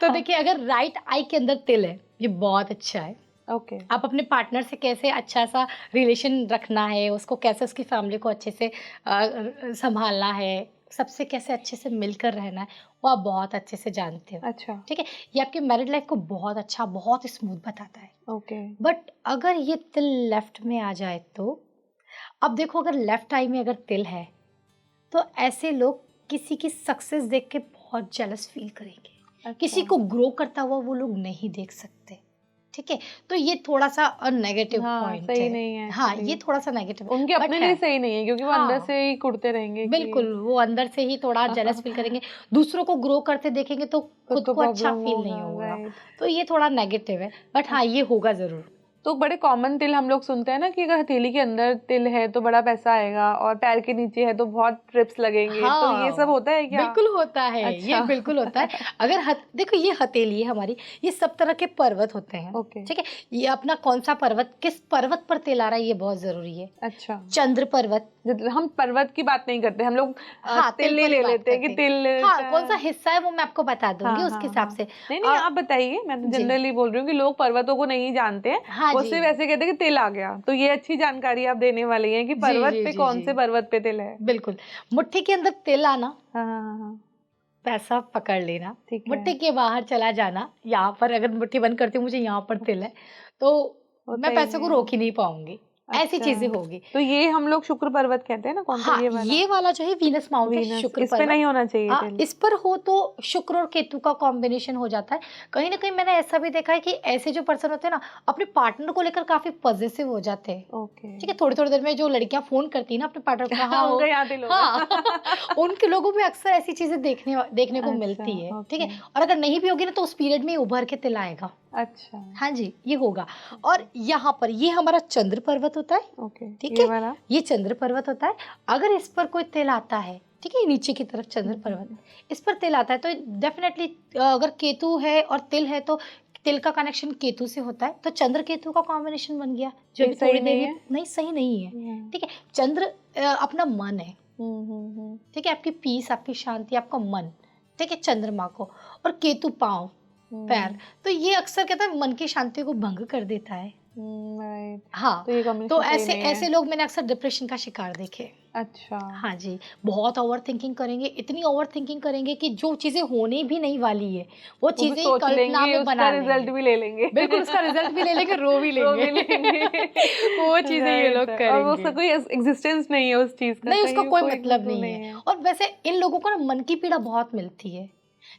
तो देखिए, अगर राइट आई के अंदर तिल है, ये बहुत अच्छा है। ओके, आप अपने पार्टनर से कैसे अच्छा सा रिलेशन रखना है, उसको कैसे, उसकी फैमिली को अच्छे से संभालना है, सबसे कैसे अच्छे से मिलकर रहना है, वो आप बहुत अच्छे से जानते हो, अच्छा, ठीक है। ये आपकी मैरिड लाइफ को बहुत अच्छा, बहुत स्मूथ बताता है। ओके, बट अगर ये तिल लेफ्ट में आ जाए तो, अब देखो अगर लेफ्ट आई में अगर तिल है तो ऐसे लोग किसी की सक्सेस देख के बहुत जेलस फील करेंगे, किसी अच्छा, को ग्रो करता हुआ वो लोग नहीं देख सकते, ठीक है। तो ये थोड़ा सा नेगेटिव हाँ, पॉइंट सही है। नहीं है हाँ, एक्चुअली, ये थोड़ा सा नेगेटिव उनके बट अपने है। लिए सही नहीं है क्योंकि वो अंदर हाँ, से ही कुढ़ते रहेंगे कि बिल्कुल, वो अंदर से ही थोड़ा जेलस फील करेंगे, दूसरों को ग्रो करते देखेंगे तो खुद खुद को को अच्छा प्रॉब्लम फील नहीं होगा, होगा। राइट। तो ये थोड़ा नेगेटिव है, बट हाँ, ये होगा ज़रूर। तो बड़े कॉमन तिल हम लोग सुनते हैं ना कि अगर हथेली के अंदर तिल है तो बड़ा पैसा आएगा और पैर के नीचे है तो बहुत ट्रिप्स लगेंगे, तो ये सब हाँ, होता है क्या? बिल्कुल होता है, ये अच्छा, बिल्कुल होता है। अगर देखो ये हथेली है हमारी, ये सब तरह के पर्वत होते हैं, ओके, ठीक है। ये अपना कौन सा पर्वत, किस पर्वत पर तिल आ रहा है, ये बहुत ज़रूरी है। अच्छा, चंद्र पर्वत, हम पर्वत की बात नहीं करते, हम लोग हाँ, तिल तिल ही पर ही ले बात लेते हैं कि करते हैं। तिल हाँ, का। कौन सा हिस्सा है वो मैं आपको बता दूँगी हाँ, उसके हाँ, हिसाब हाँ। से। नहीं, नहीं, अ, आप बताइए, मैं तो जी, जनरली बोल रही हूँ कि लोग पर्वतों को नहीं जानते हैं, हाँ वो जी। सिर्फ ऐसे कहते हैं कि तिल आ गया, तो ये अच्छी जानकारी आप देने वाली हैं कि जी, पर्वत जी, पे जी, कौन जी। से पर्वत पे तिल है। बिल्कुल, मुट्ठी के अंदर तिल आना, हाँ, हाँ, हाँ, हाँ, पैसा पकड़ लेना, ठीक है, मुट्ठी के बाहर चला जाना, यहाँ पर अगर मुट्ठी बंद करती हूँ मुझे यहाँ पर तिल है, तो होता मैं ही पैसे को है। रोक ही नहीं पाऊँगी, ऐसी अच्छा, चीज़ें होगी। तो ये हम लोग शुक्र पर्वत कहते हैं ना, कौन सा हाँ, ये वाला? ये वाला जो है वीनस माउंट है, वीनस, शुक्र इस पे पर्वत। नहीं होना चाहिए तिल। इस पर हो तो शुक्र और केतु का कॉम्बिनेशन हो जाता है। कहीं न कहीं मैंने ऐसा भी देखा है कि ऐसे जो पर्सन होते हैं ना, अपने पार्टनर को लेकर काफ़ी पॉसेसिव हो जाते हैं। ओके, ठीक है, थोड़ी-थोड़ी देर में जो लड़कियाँ फ़ोन करती हैं ना अपने पार्टनर को, कहाँ उनका हो? यहाँ तिल होगा। हाँ, उनके लोगों में अक्सर ऐसी चीज़ें देखने को अच्छा, मिलती है, ठीक है? ओके, और अगर नहीं भी होगी ना तो उस पीरियड में ही उभर के तिल आएगा। अच्छा, हाँ जी, ये होगा। और अच्छा, यहाँ पर ये हमारा चंद्र पर्वत होता है, ओके, ठीक ये है? वाला? ये चंद्र पर्वत होता है। अगर इस पर कोई तिल आता है, ठीक है? नीचे की तरफ चंद्र हुँ, हुँ, पर्वत, हुँ। इस पर तिल आता है तो डेफ़िनेटली अगर केतु है और तिल है तो तिल का कनेक्शन केतु से होता है, तो चंद्र केतु का कॉम्बिनेशन बन गया, जो ये अभी सही थोड़ी देर नहीं ये है? नहीं, सही नहीं है, हुँ, ठीक है? चंद्र अपना मन है, हुँ, हुँ, हुँ, ठीक है? आपकी पीस, आपकी शांति, आपका मन, ठीक है? चंद्रमा को, और केतु पाँव, पैर, हुँ, तो ये अक्सर कहता है मन की शांति को भंग कर देता है। राइट, हाँ, तो ये तो कॉम्बिनेशन सही ऐसे नहीं है। ऐसे लोग मैंने अक्सर डिप्रेशन का शिकार देखे। अच्छा, हाँ जी, बहुत ओवरथिंकिंग करेंगे, इतनी ओवरथिंकिंग करेंगे कि जो चीज़ें होने भी नहीं वाली है, वो वो भी चीज़ें ही सोच कल्पना लेंगे, में उसका बना रिज़ल्ट लेंगे। भी ले लेंगे। बिल्कुल, उसका रिज़ल्ट भी ले लेंगे, रो भी रो लेंगे। भी लेंगे। वो चीज़ें ये राइट, लोग और वो उसका करेंगे। कोई एग्ज़िस्टेंस नहीं है उस चीज़ का, नहीं, उसका कहीं कोई कोई मतलब वो नहीं नहीं है। है। और वैसे इन लोगों को ना मन की पीड़ा बहुत मिलती है।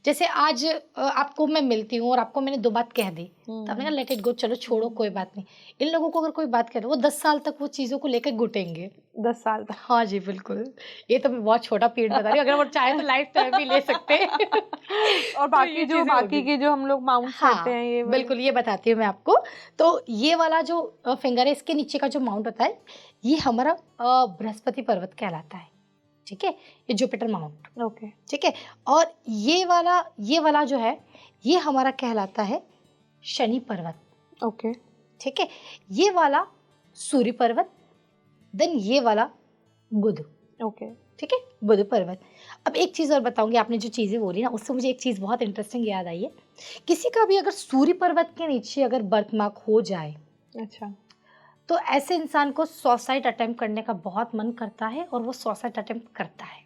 जैसे आज आपको मैं मिलती हूँ और आपको मैंने 2 बात कह दी, तो आपने कहा हुँ, लेट इट गो, चलो छोड़ो कोई हुँ, बात नहीं। इन लोगों को अगर कोई बात कह दो, वो 10 साल तक वो चीज़ों को लेकर घुटेंगे। 10 साल तक। हाँ जी, बिल्कुल। ये तो मैं बहुत छोटा पीरियड बता रही हूँ, अगर वो चाहे तो लाइफ़ टाइम भी ले सकते हैं। और तो ये चीज़ें बाकी होगी। के जो हम लोग माउंट्स कहते हाँ, हैं ये वाले? बिल्कुल, ये बताती हूँ मैं आपको। तो ये वाला जो फिंगर है, इसके नीचे का जो माउंट होता है, ये हमारा बृहस्पति पर्वत कहलाता है, ठीक है? ये जुपिटर माउंट, ओके, ठीक है? और ये वाला जो है, ये हमारा कहलाता है शनि पर्वत, ओके, ठीक है? ये वाला सूर्य पर्वत, देन ये वाला बुध, ओके, ठीक है? बुध पर्वत। अब एक चीज़ और बताऊँगी, आपने जो चीज़ें बोली ना, उससे मुझे एक चीज़ बहुत इंटरेस्टिंग याद आई है। किसी का भी अगर सूर्य पर्वत के नीचे अगर बर्थ मार्क हो जाए, अच्छा, तो ऐसे इंसान को सुसाइड अटेम्प्ट करने का बहुत मन करता है और वो सुसाइड अटेम्प्ट करता है।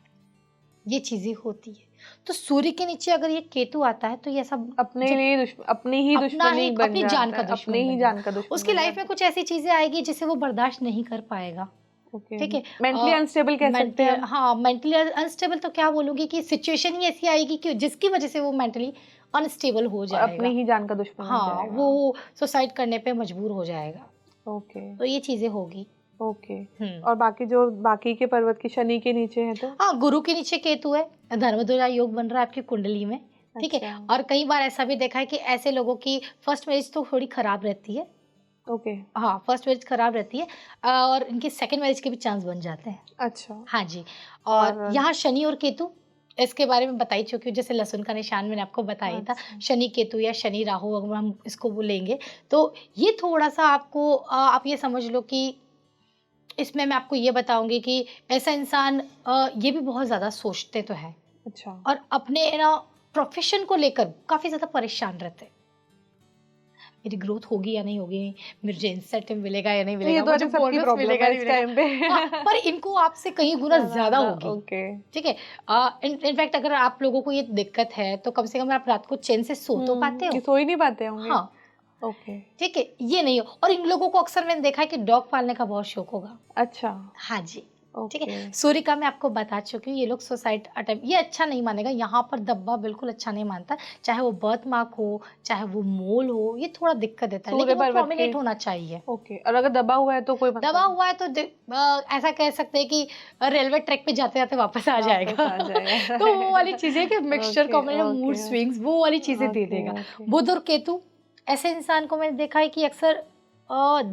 ये चीज़ें होती है। तो सूर्य के नीचे अगर ये केतु आता है तो ये सब अपने जो लिए अपनी ही अपना दुश्मनी ही बन अपनी जान जाता का है, अपने दुश्मन ही बन जान का जाएगा। दुश्मन उसकी बन लाइफ जाता में है। कुछ ऐसी चीज़ें आएगी जिसे वो बर्दाश्त नहीं कर पाएगा। ओके, ठीक है? मेंटली अनस्टेबल कह सकते मेंटली, हैं हम। हाँ, मेंटली अनस्टेबल तो क्या बोलूँगी कि सिचुएशन ही ऐसी आएगी कि जिसकी वज़ह से वो मेंटली अनस्टेबल हो और अपनी जाएगा। ही जान का दुश्मन बन हाँ, जाएगा। वो सुसाइड करने पे मजबूर हो जाएगा। ओके, तो ये चीज़ें होगी। ओके, हुँ। और बाकी के पर्वत की शनि के नीचे हैं तो? हाँ, गुरु के नीचे केतु है, धर्मध्वजा योग बन रहा है आपकी कुंडली में, ठीक है? अच्छा, और कई बार ऐसा भी देखा है कि ऐसे लोगों की फर्स्ट मैरिज तो थोड़ी खराब रहती है। ओके, हाँ, फर्स्ट मैरिज खराब रहती है, और इनकी सेकंड मैरिज के भी चांस बन जाते हैं। अच्छा, हाँ जी, और और यहाँ शनि और केतु, इसके बारे में बता ही चुकी हूँ, जैसे लहसुन का निशान मैंने आपको बताया था, अच्छा, शनि केतु या शनि राहु अगर हम इसको बोलेंगे, तो ये थोड़ा-सा आपको आप ये समझ लो कि इसमें मैं आपको ये बताऊँगी कि ऐसा इंसान ये भी बहुत ज़्यादा सोचते तो हैं अच्छा, और अपने ना प्रोफ़ेशन को लेकर काफ़ी ज़्यादा परेशान रहते हैं। मेरी ग्रोथ होगी या नहीं होगी, मुझे इंसेंटिव मिलेगा या नहीं तो ये मिलेगा, तो मुझे सबकी बोनस प्रॉब्लम मिलेगा है नहीं इस मिलेगा। टाइम पे। हाँ, पर इनको आपसे कहीं गुना ज़्यादा होगी। ओके। ठीक है। इनफैक्ट अगर आप लोगों को ये दिक्कत है तो कम से कम आप रात को चैन से सो तो पाते ये हो। सो ही नहीं पाते होंगे। हाँ, ओके। ठीक है, ये नहीं हो। और इन लोगों को अक्सर मैंने देखा है कि डॉग पालने का बहुत शौक होगा। अच्छा। हाँ जी, ठीक ओके। है। सूर्य का मैं आपको बता चुकी हूँ, ये लोग सुसाइड अटेम्प्ट ये अच्छा नहीं मानेगा, यहाँ पर दब्बा बिल्कुल अच्छा नहीं मानता, चाहे वो बर्थ मार्क हो, चाहे वो मोल हो, ये थोड़ा दिक्कत देता है, सूर्य लेकिन वो पर्वत के। प्रोमिनेंट होना चाहिए। ओके, और अगर दबा हुआ है तो कोई दबा मतलब हुआ है तो ऐसा कह सकते हैं कि रेलवे ट्रैक पे जाते-जाते वापस आ वापस जाएगा। आ जाएगा। तो वो वाली चीज़ें कि mixture okay, combination mood okay, swings वो वाली चीज़ें दे ओके, देगा। ओके। बुध और केतु ऐसे इंसान को मैंने देखा है कि अक्सर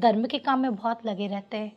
धर्म के काम में बहुत लगे रहते हैं।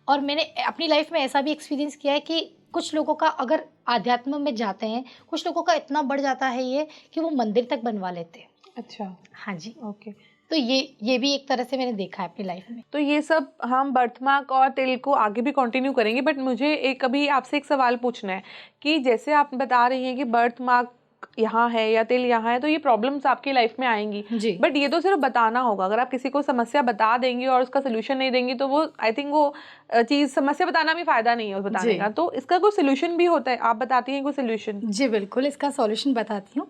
और मैंने अपनी लाइफ में ऐसा भी एक्सपीरियंस किया है कि कुछ लोगों का अगर आध्यात्म में जाते हैं, कुछ लोगों का इतना बढ़ जाता है ये कि वो मंदिर तक बनवा लेते हैं। अच्छा। हाँ जी, ओके। तो ये भी एक तरह से मैंने देखा है अपनी लाइफ में। तो ये सब हम बर्थमार्क और तिल को आगे भी कंटिन्यू करेंगे, बट मुझे एक अभी आपसे एक सवाल पूछना है कि जैसे आप बता रही हैं कि बर्थमार्क यहाँ है या तिल यहाँ है तो ये प्रॉब्लम्स आपकी लाइफ में आएंगी, जी। बट ये तो सिर्फ बताना होगा। अगर आप किसी को समस्या बता देंगी और उसका सोल्यूशन नहीं देंगी तो वो आई थिंक वो चीज़ समस्या बताना भी फायदा नहीं है उस बताने जी। का। तो इसका कोई सोल्यूशन भी होता है, आप बताती हैं कोई सोल्यूशन? जी बिल्कुल, इसका सॉल्यूशन बताती हूँ।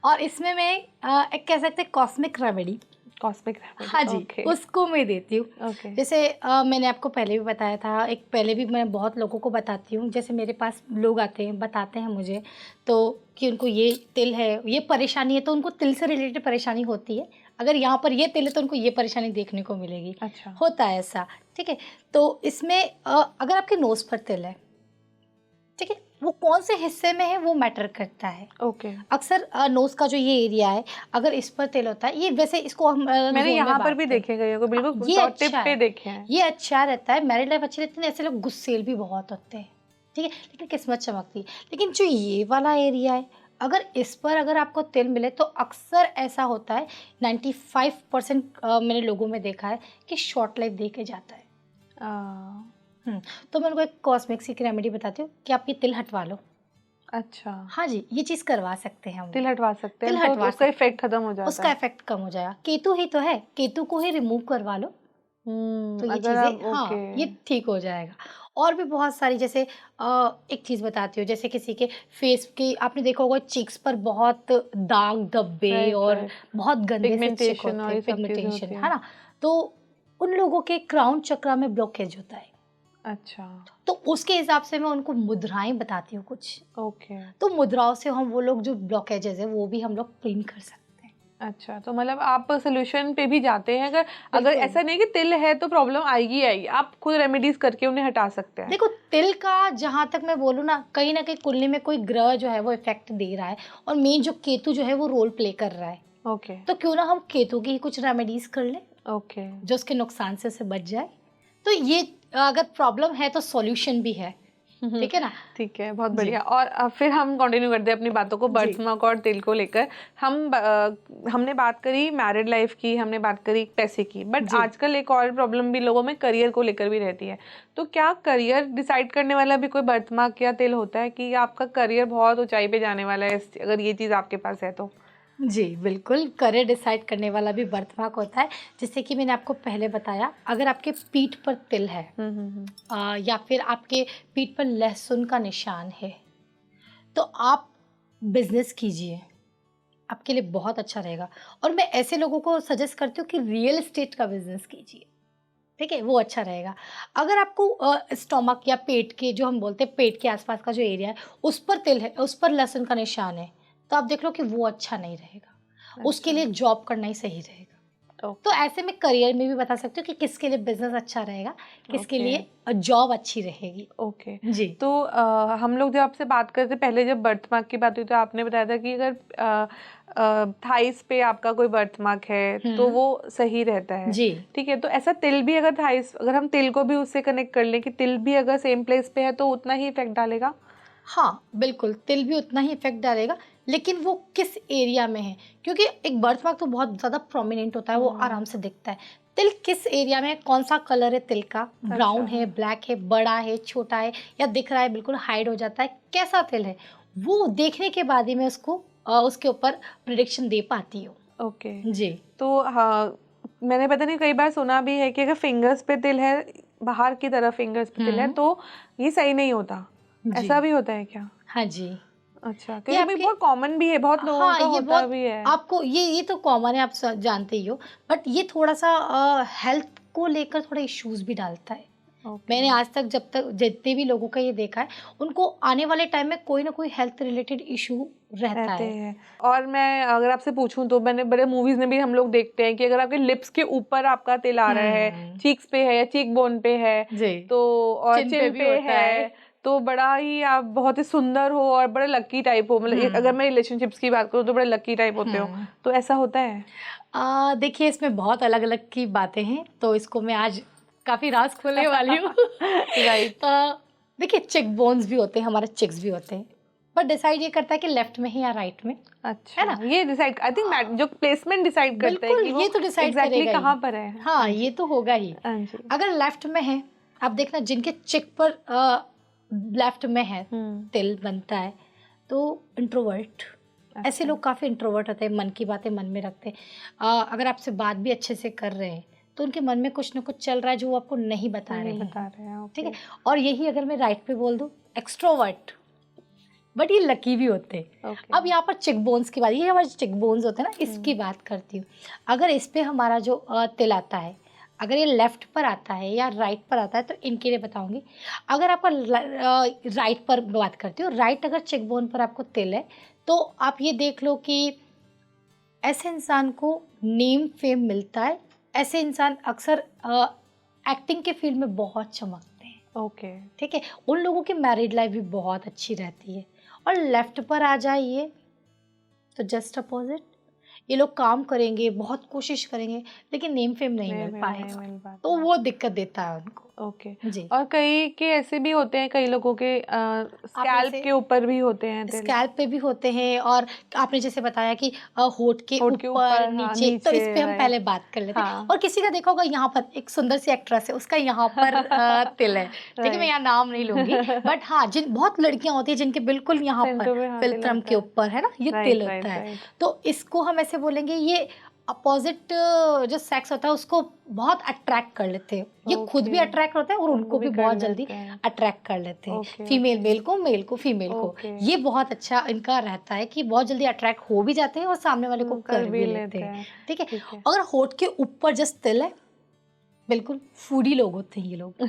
और इसमें मैं एक कह सकते हैं कॉस्मिक रेमेडी, कॉस्मिक हाँ जी, ओके। उसको मैं देती हूँ। ओके। जैसे मैंने आपको पहले भी बताया था, एक पहले भी मैं बहुत लोगों को बताती हूँ। जैसे मेरे पास लोग आते हैं, बताते हैं मुझे तो कि उनको ये तिल है, ये परेशानी है, तो उनको तिल से रिलेटेड परेशानी होती है। अगर यहाँ पर ये तिल है तो उनको ये परेशानी देखने को मिलेगी। अच्छा। होता है ऐसा, ठीक है। तो इसमें अगर आपके नोज़ पर तिल है, ठीक है, वो कौन से हिस्से में है वो मैटर करता है। ओके। अक्सर नोज़ का जो ये एरिया है, अगर इस पर तिल होता है, ये वैसे इसको हम मैंने ज़ोन में यहाँ पर भी बाँटते हैं। देखे गए को बिल्कुल ये टॉप टिप अच्छा पे है, देखे हैं। ये अच्छा रहता है, मैरिड लाइफ अच्छी रहती है। ऐसे लोग गुस्सैल भी बहुत होते हैं, ठीक है, लेकिन किस्मत चमकती है। लेकिन जो ये वाला एरिया है, अगर इस पर अगर आपको तिल मिले तो अक्सर ऐसा होता है 95% मैंने लोगों में देखा है कि शॉर्ट लाइफ दे के जाता है। तो मैं उनको एक कॉस्मिक सी रेमेडी बताती हूँ कि आप ये तिल हटवा लो। अच्छा। हाँ जी, ये चीज़ करवा सकते हैं हम। तिल हटवा सकते हैं तिल तो हटवा उसका सकते इफेक्ट खत्म हो जाता उसका है। इफेक्ट कम हो जाएगा। केतु ही तो है, केतु को ही रिमूव करवा लो तो ये अगर आप चीज़ें हाँ, ओके। ये ठीक हो जाएगा। और भी बहुत सारी जैसे एक चीज़ बताती हूँ, जैसे किसी के फेस के आपने देखा होगा चीक्स पर बहुत दाग धब्बे राइट, और राइट। बहुत गंदे से चिक पिगमेंटेशन और होते ये हैं, सब चीजें पिगमेंटेशन, होती है हैं। ना? तो उन लोगों के क्राउन चक्रा में ब्लॉकेज होता है। अच्छा। तो उसके हिसाब से मैं उनको मुद्राएं बताती हूँ कुछ। ओके। तो मुद्राओं से हम वो लोग जो ब्लॉकेजेस है वो भी हम लोग क्लीन कर सकते हैं। अच्छा, तो मतलब आप सोल्यूशन पे भी जाते हैं। अगर बिल्कुल। ऐसा नहीं कि तिल है तो प्रॉब्लम आएगी ही आएगी, आप खुद रेमेडीज करके उन्हें हटा सकते हैं। देखो तिल का जहाँ तक मैं बोलूँ ना, कहीं ना कहीं कुंडली में कोई ग्रह जो है वो इफेक्ट दे रहा है, और मेन जो केतु जो है वो रोल प्ले कर रहा है। ओके। तो क्यों ना हम केतु की ही कुछ रेमेडीज कर लें ओके। जो उसके नुकसान से उसे बच जाए। तो ये अगर प्रॉब्लम है तो सॉल्यूशन भी है, ठीक है ना? ठीक है, बहुत जी। बढ़िया। और फिर हम कंटिन्यू करते हैं अपनी बातों को जी। बर्थमार्क और तिल को लेकर। हमने बात करी मैरिड लाइफ की, हमने बात करी पैसे की, बट जी। आजकल एक और प्रॉब्लम भी लोगों में करियर को लेकर भी रहती है। तो क्या करियर डिसाइड करने वाला भी कोई बर्थमार्क या तिल होता है कि आपका करियर बहुत ऊंचाई पे जाने वाला है अगर ये चीज़ आपके पास है तो? जी बिल्कुल, करियर डिसाइड करने वाला भी बर्थमार्क होता है। जैसे कि मैंने आपको पहले बताया, अगर आपके पीठ पर तिल है या फिर आपके पीठ पर लहसुन का निशान है तो आप बिजनेस कीजिए, आपके लिए बहुत अच्छा रहेगा। और मैं ऐसे लोगों को सजेस्ट करती हूँ कि रियल एस्टेट का बिजनेस कीजिए, ठीक है, वो अच्छा रहेगा। अगर आपको स्टोमक या पेट के जो हम बोलते हैं पेट के आसपास का जो एरिया है उस पर तिल है, उस पर लहसुन का निशान है, तो आप देख लो कि वो अच्छा नहीं रहेगा। उसके लिए जॉब करना ही सही रहेगा। तो ऐसे में करियर में भी बता सकती हूँ कि किसके लिए बिजनेस अच्छा रहेगा, किसके लिए जॉब अच्छी रहेगी। ओके। जी। तो हम लोग जब आपसे बात करते पहले जब बर्थमार्क की बात हुई तो आपने बताया था कि अगर थाइस पे आपका कोई बर्थमार्क है तो वो सही रहता है। जी। ठीक है, तो ऐसा तिल भी अगर थाइस, अगर हम तिल को भी उससे कनेक्ट कर लें कि तिल भी अगर सेम प्लेस पे है तो उतना ही इफेक्ट डालेगा? हाँ बिल्कुल, तिल भी उतना ही इफेक्ट डालेगा, लेकिन वो किस एरिया में है, क्योंकि एक बर्थमार्क तो बहुत ज़्यादा प्रोमिनेंट होता है, वो आराम से दिखता है। तिल किस एरिया में, कौन सा कलर है तिल का, ब्राउन है, ब्लैक है, बड़ा है, छोटा है, या दिख रहा है बिल्कुल हाइड हो जाता है, कैसा तिल है, वो देखने के बाद ही मैं उसको उसके ऊपर प्रिडिक्शन दे पाती हूँ। ओके। जी। तो हाँ, मैंने पता नहीं कई बार सुना भी है कि अगर फिंगर्स पे तिल है, बाहर की तरफ फिंगर्स पे तिल है, तो ये सही नहीं होता। जी। ऐसा भी होता है क्या? हाँ जी। अच्छा, ये क्योंकि भाई आपके बहुत कॉमन भी है, बहुत लोगों हाँ, का ये होता बहुत भी है। आपको ये तो कॉमन है, आप जानते ही हो, बट ये थोड़ा-सा हेल्थ को लेकर थोड़ा इश्यूज़ भी डालता है। ओके। मैंने आज तक जब तक जितने भी लोगों का ये देखा है, उनको आने वाले टाइम में कोई ना कोई हेल्थ रिलेटेड इश्यू रहता रहते है। हैं। और मैं अगर आपसे पूछूं तो मैंने बड़े मूवीज में भी हम लोग देखते हैं कि अगर आपके लिप्स के ऊपर आपका तिल आ रहा है, चीक्स पे है या चीक बोन पे है, जी। तो और चिन पे चिन भी पे होता है, है। तो बड़ा ही आप बहुत ही सुंदर हो और बड़े लकी टाइप हो। मतलब अगर मैं रिलेशनशिप्स की बात करूँ तो बड़े लकी टाइप होते हो, तो ऐसा होता है? देखिए इसमें बहुत अलग-अलग की बातें हैं, तो इसको मैं आज काफ़ी राज़ खोलने वाली हूँ। राइट। देखिए चेक बोन्स भी होते हैं, हमारे चेक्स भी होते हैं, बट डिसाइड ये करता है कि लेफ्ट में है या राइट में, है अच्छा, ना? ये डिसाइड आई थिंक जो प्लेसमेंट डिसाइड करता है बिल्कुल, कि वो ये तो डिसाइड एग्जैक्टली करेगा ही। कहाँ पर है। हाँ, हाँ ये जी। तो होगा ही। हाँ जी। अगर लेफ्ट में है, आप देखना जिनके चिक पर लेफ्ट में है तिल बनता है, तो इंट्रोवर्ट, ऐसे अच्छा। लोग काफ़ी इंट्रोवर्ट होते हैं, मन की बातें मन में रखते हैं। अगर आपसे बात भी अच्छे से कर रहे हैं, तो उनके मन में कुछ ना कुछ चल रहा है जो वो आपको नहीं बता नहीं रहे बता हैं, रहे हैं। ठीक है? ओके। और यही अगर मैं राइट पे बोल दूँ, एक्सट्रोवर्ट, बट ये लकी भी होते हैं। ओके। अब यहाँ पर चिक बोन्स की बात, ये हमारे चिक बोन्स होते हैं ना, इसकी बात करती हूँ। अगर इस पे हमारा जो तिल आता है, अगर ये लेफ्ट पर आता है या राइट पर आता है, तो इनके लिए बताऊंगी। अगर आपका राइट पर बात करती हूँ, राइट अगर चिक बोन पर आपको तिल है, तो आप ये देख लो कि ऐसे इंसान को नेम फेम मिलता है। ऐसे इंसान अक्सर एक्टिंग के फील्ड में बहुत चमकते हैं, ओके। ठीक है? उन लोगों की मैरिड लाइफ भी बहुत अच्छी रहती है। और लेफ्ट पर आ जाइए तो जस्ट अपोजिट, ये लोग काम करेंगे, बहुत कोशिश करेंगे, लेकिन नेम फेम नहीं मिल नहीं पाएगा, मिल पाता तो है। वो दिक्कत देता है उनको। ओके। जी। और कई के ऐसे भी होते हैं, कई लोगों के आपने स्कैल्प से के ऊपर भी होते हैं तिल। स्कैल्प पे भी होते हैं, और आपने जैसे बताया कि होठ के होठ के ऊपर ऊपर, हाँ नीचे, तो नीचे, इस पे हम पहले राइट। बात कर लेते हैं। हाँ। और किसी का देखा होगा यहाँ पर, एक सुंदर सी एक्ट्रेस है, उसका यहाँ पर तिल है, ठीक है? मैं यहाँ नाम नहीं लूंगी, बट हाँ, जिन बहुत लड़कियां होती है जिनके बिल्कुल यहाँ पर सेंटर पे हाँ तिल फिल्त्रम होता के है। ऊपर है ना, ये तिल राइट होता राइट है। राइट। तो इसको हम ऐसे बोलेंगे, ये अपोजिट जो सेक्स होता है उसको बहुत अट्रैक्ट कर लेते हैं। ये खुद भी ओके। अट्रैक्ट होते हैं और उनको उनको भी भी कर बहुत जल्दी लेते हैं। अट्रैक्ट कर लेते हैं। ओके फीमेल ओके मेल को, मेल को फीमेल को। ओके। ये बहुत अच्छा इनका रहता है कि बहुत जल्दी अट्रैक्ट हो भी जाते हैं और सामने वाले को कर कर भी भी लेते लेते हैं, हैं। ठीक है? ठीक है। अगर होठ के ऊपर जस्ट तिल है, बिल्कुल फूडी लोग होते हैं ये लोग,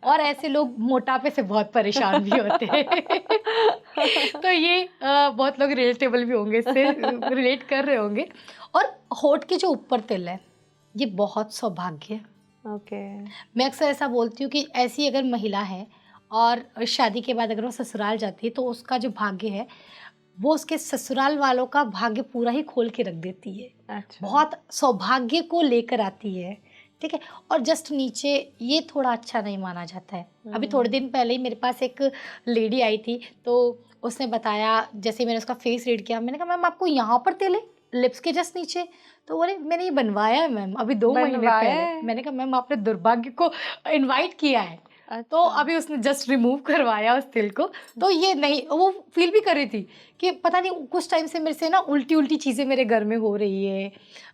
और ऐसे लोग मोटापे से बहुत परेशान भी होते हैं। तो ये बहुत लोग रिलेटेबल भी होंगे, इससे रिलेट कर रहे होंगे। और होठ के जो ऊपर तिल है, ये बहुत सौभाग्य है। ओके। मैं अक्सर ऐसा बोलती हूँ कि ऐसी अगर महिला है और शादी के बाद अगर वो ससुराल जाती है, तो उसका जो भाग्य है, वो उसके ससुराल वालों का भाग्य पूरा ही खोल के रख देती है। अच्छा। बहुत सौभाग्य को लेकर आती है, ठीक है? और जस्ट नीचे ये थोड़ा अच्छा नहीं माना जाता है। अभी थोड़े दिन पहले ही मेरे पास एक लेडी आई थी, तो उसने बताया, जैसे मैंने उसका फेस रीड किया, मैंने कहा मैम आपको यहाँ पर तिल है, लिप्स के जस्ट नीचे? तो बोले मैंने ये बनवाया है मैम, अभी 2 महीने बनवाया पहले। है? मैंने कहा मैम आपने दुर्भाग्य को इनवाइट किया है। तो अच्छा। अभी उसने जस्ट रिमूव करवाया उस तिल को। तो ये नहीं, वो फील भी कर रही थी कि पता नहीं कुछ टाइम से मेरे से ना उल्टी-उल्टी चीज़ें मेरे घर में हो रही है,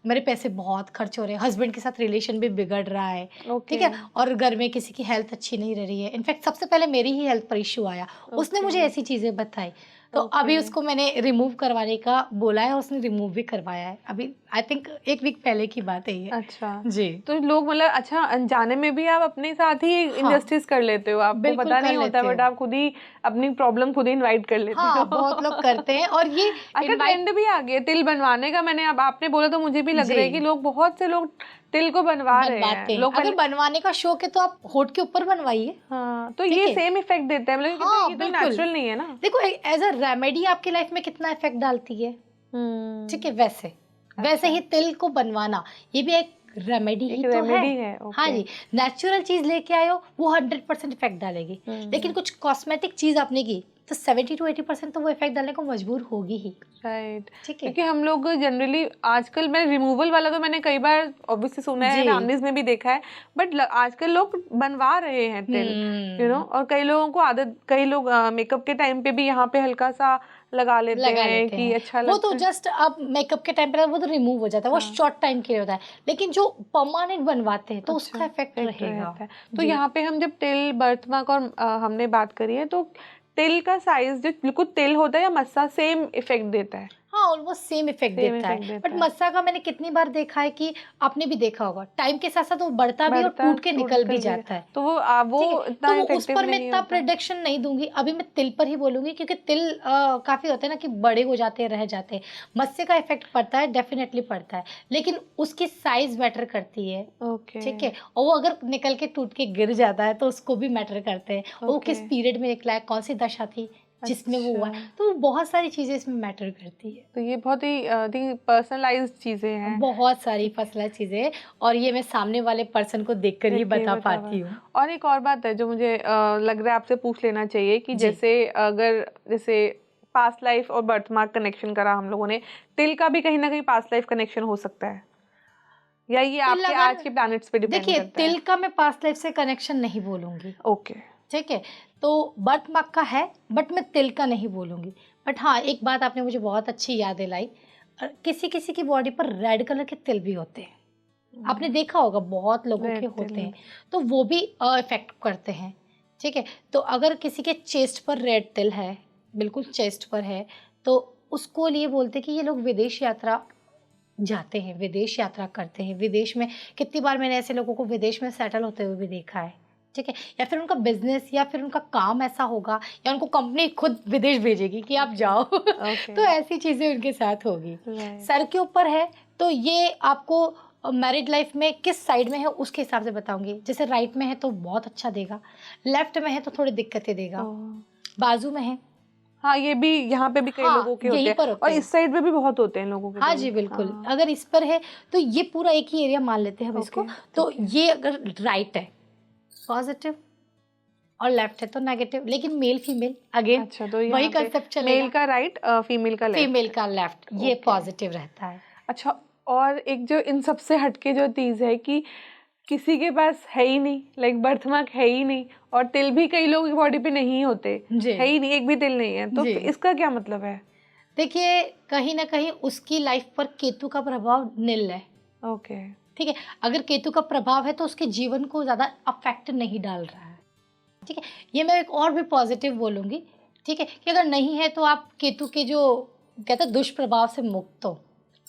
मेरे पैसे बहुत खर्च हो रहे हैं, हस्बैंड के साथ रिलेशन भी बिगड़ रहा है, ओके। ठीक है? और घर में किसी की हेल्थ अच्छी नहीं रह रही है। इनफैक्ट सबसे पहले मेरी ही हेल्थ पर इश्यू आया, उसने मुझे ओके। ऐसी चीज़ें बताई। तो ओके। अभी उसको मैंने रिमूव करवाने का बोला है, उसने रिमूव भी करवाया है। अभी आई थिंक 1 वीक पहले की बात है ये। अच्छा। जी। तो लोग मतलब अच्छा अनजाने में भी आप अपने साथ ही हाँ, इनजस्टिस कर लेते हो, आपको बिल्कुल पता कर नहीं होता, लेते बट हो। आप खुद ही अपनी प्रॉब्लम खुद ही इनवाइट कर लेते हाँ, हो। बहुत लोग करते हैं, और ये अच्छा, इनवाइट ट्रेंड भी आ गया तिल बनवाने का। मैंने अब आपने बोला तो मुझे भी लग रहा है कि जी, लोग, बहुत से लोग तिल को बनवा रहे बनवाते हैं। हैं। लोग अगर बनवाने का शौक है तो आप होठ के ऊपर बनवाइए, हाँ, तो ठीक ये है? सेम इफेक्ट देता है, मतलब कितना, हाँ, ये तो बिल्कुल। नेचुरल नहीं है ना। देखो एज़ अ रेमेडी आपकी लाइफ में कितना इफ़ेक्ट डालती है, ठीक है? वैसे अच्छा। ही तिल को बनवाना, ये भी एक रेमेडी एक ही तो है। रेमेडी है। हाँ ओके। जी, नेचुरल चीज़ लेके आए हो, वो 100% इफ़ेक्ट डालेगी। लेकिन कुछ कॉस्मेटिक चीज़ आपने की, तो 70 to 80% तो वो इफ़ेक्ट डालने को मजबूर होगी ही, राइट। ठीक है? क्योंकि हम लोग जनरली आजकल, मैं रिमूवल वाला तो मैंने कई बार ऑब्वियसली सुना है, जी। फैमिलीज में भी देखा है, बट आजकल लोग बनवा रहे हैं तिल, और कई लोगों को आदत, कई लोग मेकअप के टाइम पे भी यहाँ पे हल्का सा लगा लेते लगा हैं लेते कि हैं। अच्छा वो तो लगता है। जस्ट अब मेकअप के टाइम पे वो तो रिमूव हो जाता है, वो हाँ। शॉर्ट टाइम के लिए होता है, लेकिन जो परमानेंट बनवाते हैं तो अच्छा, उसका इफेक्ट इफेक्ट रहेगा। रहता है। तो जी। यहाँ पे हम जब टिल, बर्थमार्क और हमने बात करी है, तो टिल का साइज जो बिल्कुल टिल होता है या मस्सा सेम इफेक्ट देता है? हाँ, ऑलमोस्ट सेम इफेक्ट सेम देता इफेक्ट है, देता बट है। मस्सा का मैंने कितनी बार देखा है कि आपने भी देखा होगा, टाइम के साथ साथ वो बढ़ता भी और बढ़ता टूट के टूट निकल कर भी भी जाता है। तो वो ठीक वो है, इतना तो वो उस इफेक्टिव पर मैं नहीं इतना होता। प्रोडक्शन नहीं दूंगी, अभी मैं तिल पर ही बोलूंगी, क्योंकि तिल काफी होते हैं ना कि बड़े हो जाते हैं, रह जाते हैं। मस्से का इफेक्ट पड़ता है, डेफिनेटली पड़ता है, लेकिन उसकी साइज मैटर करती है। ओके ठीक है, और वो अगर निकल के टूट के गिर जाता है तो उसको भी मैटर करते हैं, और वो ओके। किस पीरियड में निकला है, कौन सी दशा थी जिसमें वो हुआ है, अच्छा, तो बहुत सारी चीजें इसमें मैटर करती है। तो ये बहुत ही पर्सनलाइज्ड चीजें हैं। बहुत सारी फसला चीजें हैं, और ये मैं सामने वाले पर्सन को देखकर ही देख के बता बता पाती हूँ। और एक और बात है जो मुझे लग रहा है आपसे पूछ लेना चाहिए कि जी। जैसे पास्ट लाइफ और बर्थमार्क कनेक्शन करा हम लोगों ने, टिल का भी कहीं ना कहीं पास्ट लाइफ कनेक्शन हो सकता है, या ये तिल आपके अगर आज के प्लैनेट्स पे डिपेंड देखिए, करता है? तिल का मैं पास्ट लाइफ से कनेक्शन नहीं बोलूंगी। ओके। ठीक है, तो बर्थ मार्क का है, बट मैं तिल का नहीं बोलूंगी। बट हाँ, एक बात आपने मुझे बहुत अच्छी याद दिलाई, किसी किसी की बॉडी पर रेड कलर के तिल भी होते हैं, आपने देखा होगा, बहुत लोगों के रेड होते तिल। हैं, तो वो भी इफेक्ट करते हैं। ठीक है, तो अगर किसी के चेस्ट पर रेड तिल है, बिल्कुल चेस्ट पर है, तो उसको लिए बोलते हैं कि ये लोग विदेश यात्रा जाते हैं, विदेश यात्रा करते हैं। विदेश में कितनी बार मैंने ऐसे लोगों को विदेश में सेटल होते हुए भी देखा है। ठीक है, या फिर उनका बिजनेस या फिर उनका काम ऐसा होगा, या उनको कंपनी खुद विदेश भेजेगी कि आप जाओ। ओके। तो ऐसी चीजें उनके साथ होगी। राइट। सर के ऊपर है, तो ये आपको मैरिड लाइफ में किस साइड में है उसके हिसाब से बताऊंगी। जैसे राइट में है तो बहुत अच्छा देगा, लेफ्ट में है तो थोड़ी दिक्कतें देगा, बाजू में है, हाँ, ये भी यहाँ पे भी कई हाँ, लोगों के होते यहीं हैं पर होते और हैं। इस साइड पे भी बहुत होते हैं लोगों के हाँ तिल। जी, बिल्कुल। हाँ। अगर इस पर है तो ये पूरा एक ही एरिया मान लेते हैं हम इसको। ओके, तो ठीक है। ये अगर राइट है पॉजिटिव और लेफ्ट है तो नेगेटिव, लेकिन मेल फीमेल अगेन अच्छा, तो वही यहाँ पे कंसेप्ट मेल चलेगा। का राइट, फीमेल का लेफ्ट। फीमेल का लेफ्ट, ये ओके। पॉजिटिव रहता है। अच्छा, और एक जो इन सबसे हटके जो चीज़ है कि किसी के पास है ही नहीं, लाइक बर्थमार्क है ही नहीं, और तिल भी कई लोगों की बॉडी पे नहीं होते, जी। है ही नहीं, एक भी तिल नहीं है, तो जी। इसका क्या मतलब है? देखिए, कहीं ना कहीं उसकी लाइफ पर केतु का प्रभाव नील है। ओके। ठीक है, अगर केतु का प्रभाव है तो उसके जीवन को ज़्यादा अफेक्ट नहीं डाल रहा है। ठीक है, ये मैं एक और भी पॉजिटिव बोलूँगी। ठीक है, कि अगर नहीं है तो आप केतु के जो कहते हैं दुष्प्रभाव से मुक्त हो,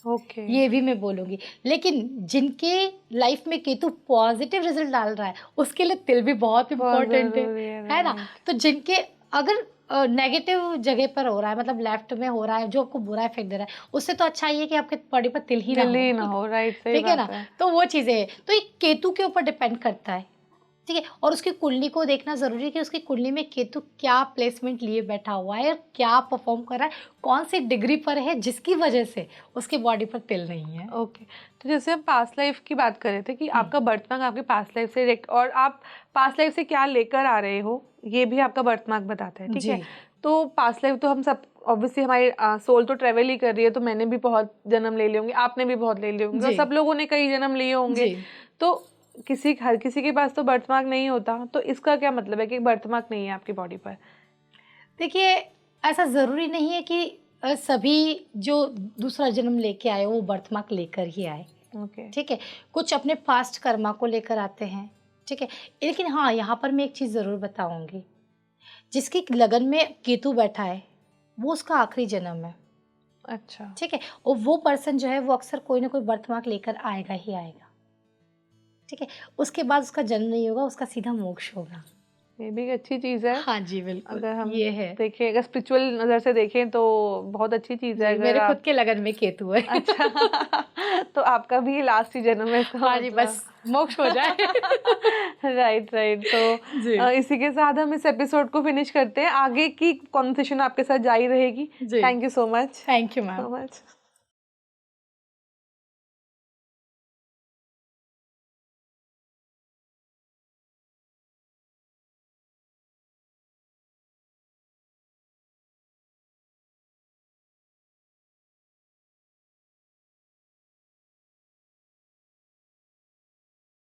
ओके। ये भी मैं बोलूँगी। लेकिन जिनके लाइफ में केतु पॉजिटिव रिजल्ट डाल रहा है उसके लिए तिल भी बहुत इम्पोर्टेंट जरूरी है ना। right। तो जिनके अगर नेगेटिव जगह पर हो रहा है, मतलब लेफ्ट में हो रहा है, जो आपको बुरा इफेक्ट दे रहा है, उससे तो अच्छा ही है कि आपके बॉडी पर तिल ही ना तिल ही हो। ना हो, राइट, सही ठीक है बात ना, है। तो वो चीज़ें हैं, तो ये केतु के ऊपर डिपेंड करता है। ठीक है, और उसकी कुंडली को देखना जरूरी है कि उसकी कुंडली में केतु क्या प्लेसमेंट लिए बैठा हुआ है और क्या परफॉर्म कर रहा है, कौन सी डिग्री पर है जिसकी वजह से उसके बॉडी पर तिल नहीं है। ओके, तो जैसे हम पास्ट लाइफ की बात कर रहे थे कि आपका बर्थमार्क आपके पास्ट लाइफ से डायरेक्ट, और आप पास्ट लाइफ से क्या लेकर आ रहे हो ये भी आपका बर्थमार्क बताता है। ठीक है, तो पास्ट लाइफ तो हम सब ऑब्वियसली हमारी सोल तो ट्रेवल ही कर रही है, तो मैंने भी बहुत जन्म ले लिए होंगे, आपने भी बहुत ले लिए होंगे, और सब लोगों ने कई जन्म लिए होंगे। तो हर किसी के पास तो बर्थमार्क नहीं होता, तो इसका क्या मतलब है कि बर्थमार्क नहीं है आपकी बॉडी पर? देखिए, ऐसा ज़रूरी नहीं है कि सभी जो दूसरा जन्म लेके आए वो बर्थमार्क लेकर ही आए। ओके। ठीक है, कुछ अपने पास्ट कर्मा को लेकर आते हैं। ठीक है, लेकिन हाँ, यहाँ पर मैं एक चीज़ ज़रूर बताऊंगी, जिसकी लगन में केतु बैठा है वो उसका आखिरी जन्म है। अच्छा। ठीक है, और वो पर्सन जो है वो अक्सर कोई ना कोई बर्थमार्क लेकर आएगा ही आएगा। ठीक है, उसके बाद उसका जन्म नहीं होगा, उसका सीधा मोक्ष होगा। ये भी एक अच्छी चीज़ है। हाँ जी, बिल्कुल, अगर हम ये है। देखें, अगर स्पिरिचुअल नज़र से देखें तो बहुत अच्छी चीज़ है। जी, अगर मेरे खुद आप के लगन में केतु है। अच्छा तो आपका भी लास्ट ही जन्म है इसका हाँ जी, मतलब। बस मोक्ष हो जाए। राइट राइट, तो जी। इसी के साथ हम इस एपिसोड को फिनिश करते हैं। आगे की कॉन्वर्सेशन आपके साथ जारी रहेगी। जी। Thank you so much. Thank you ma'am. So much.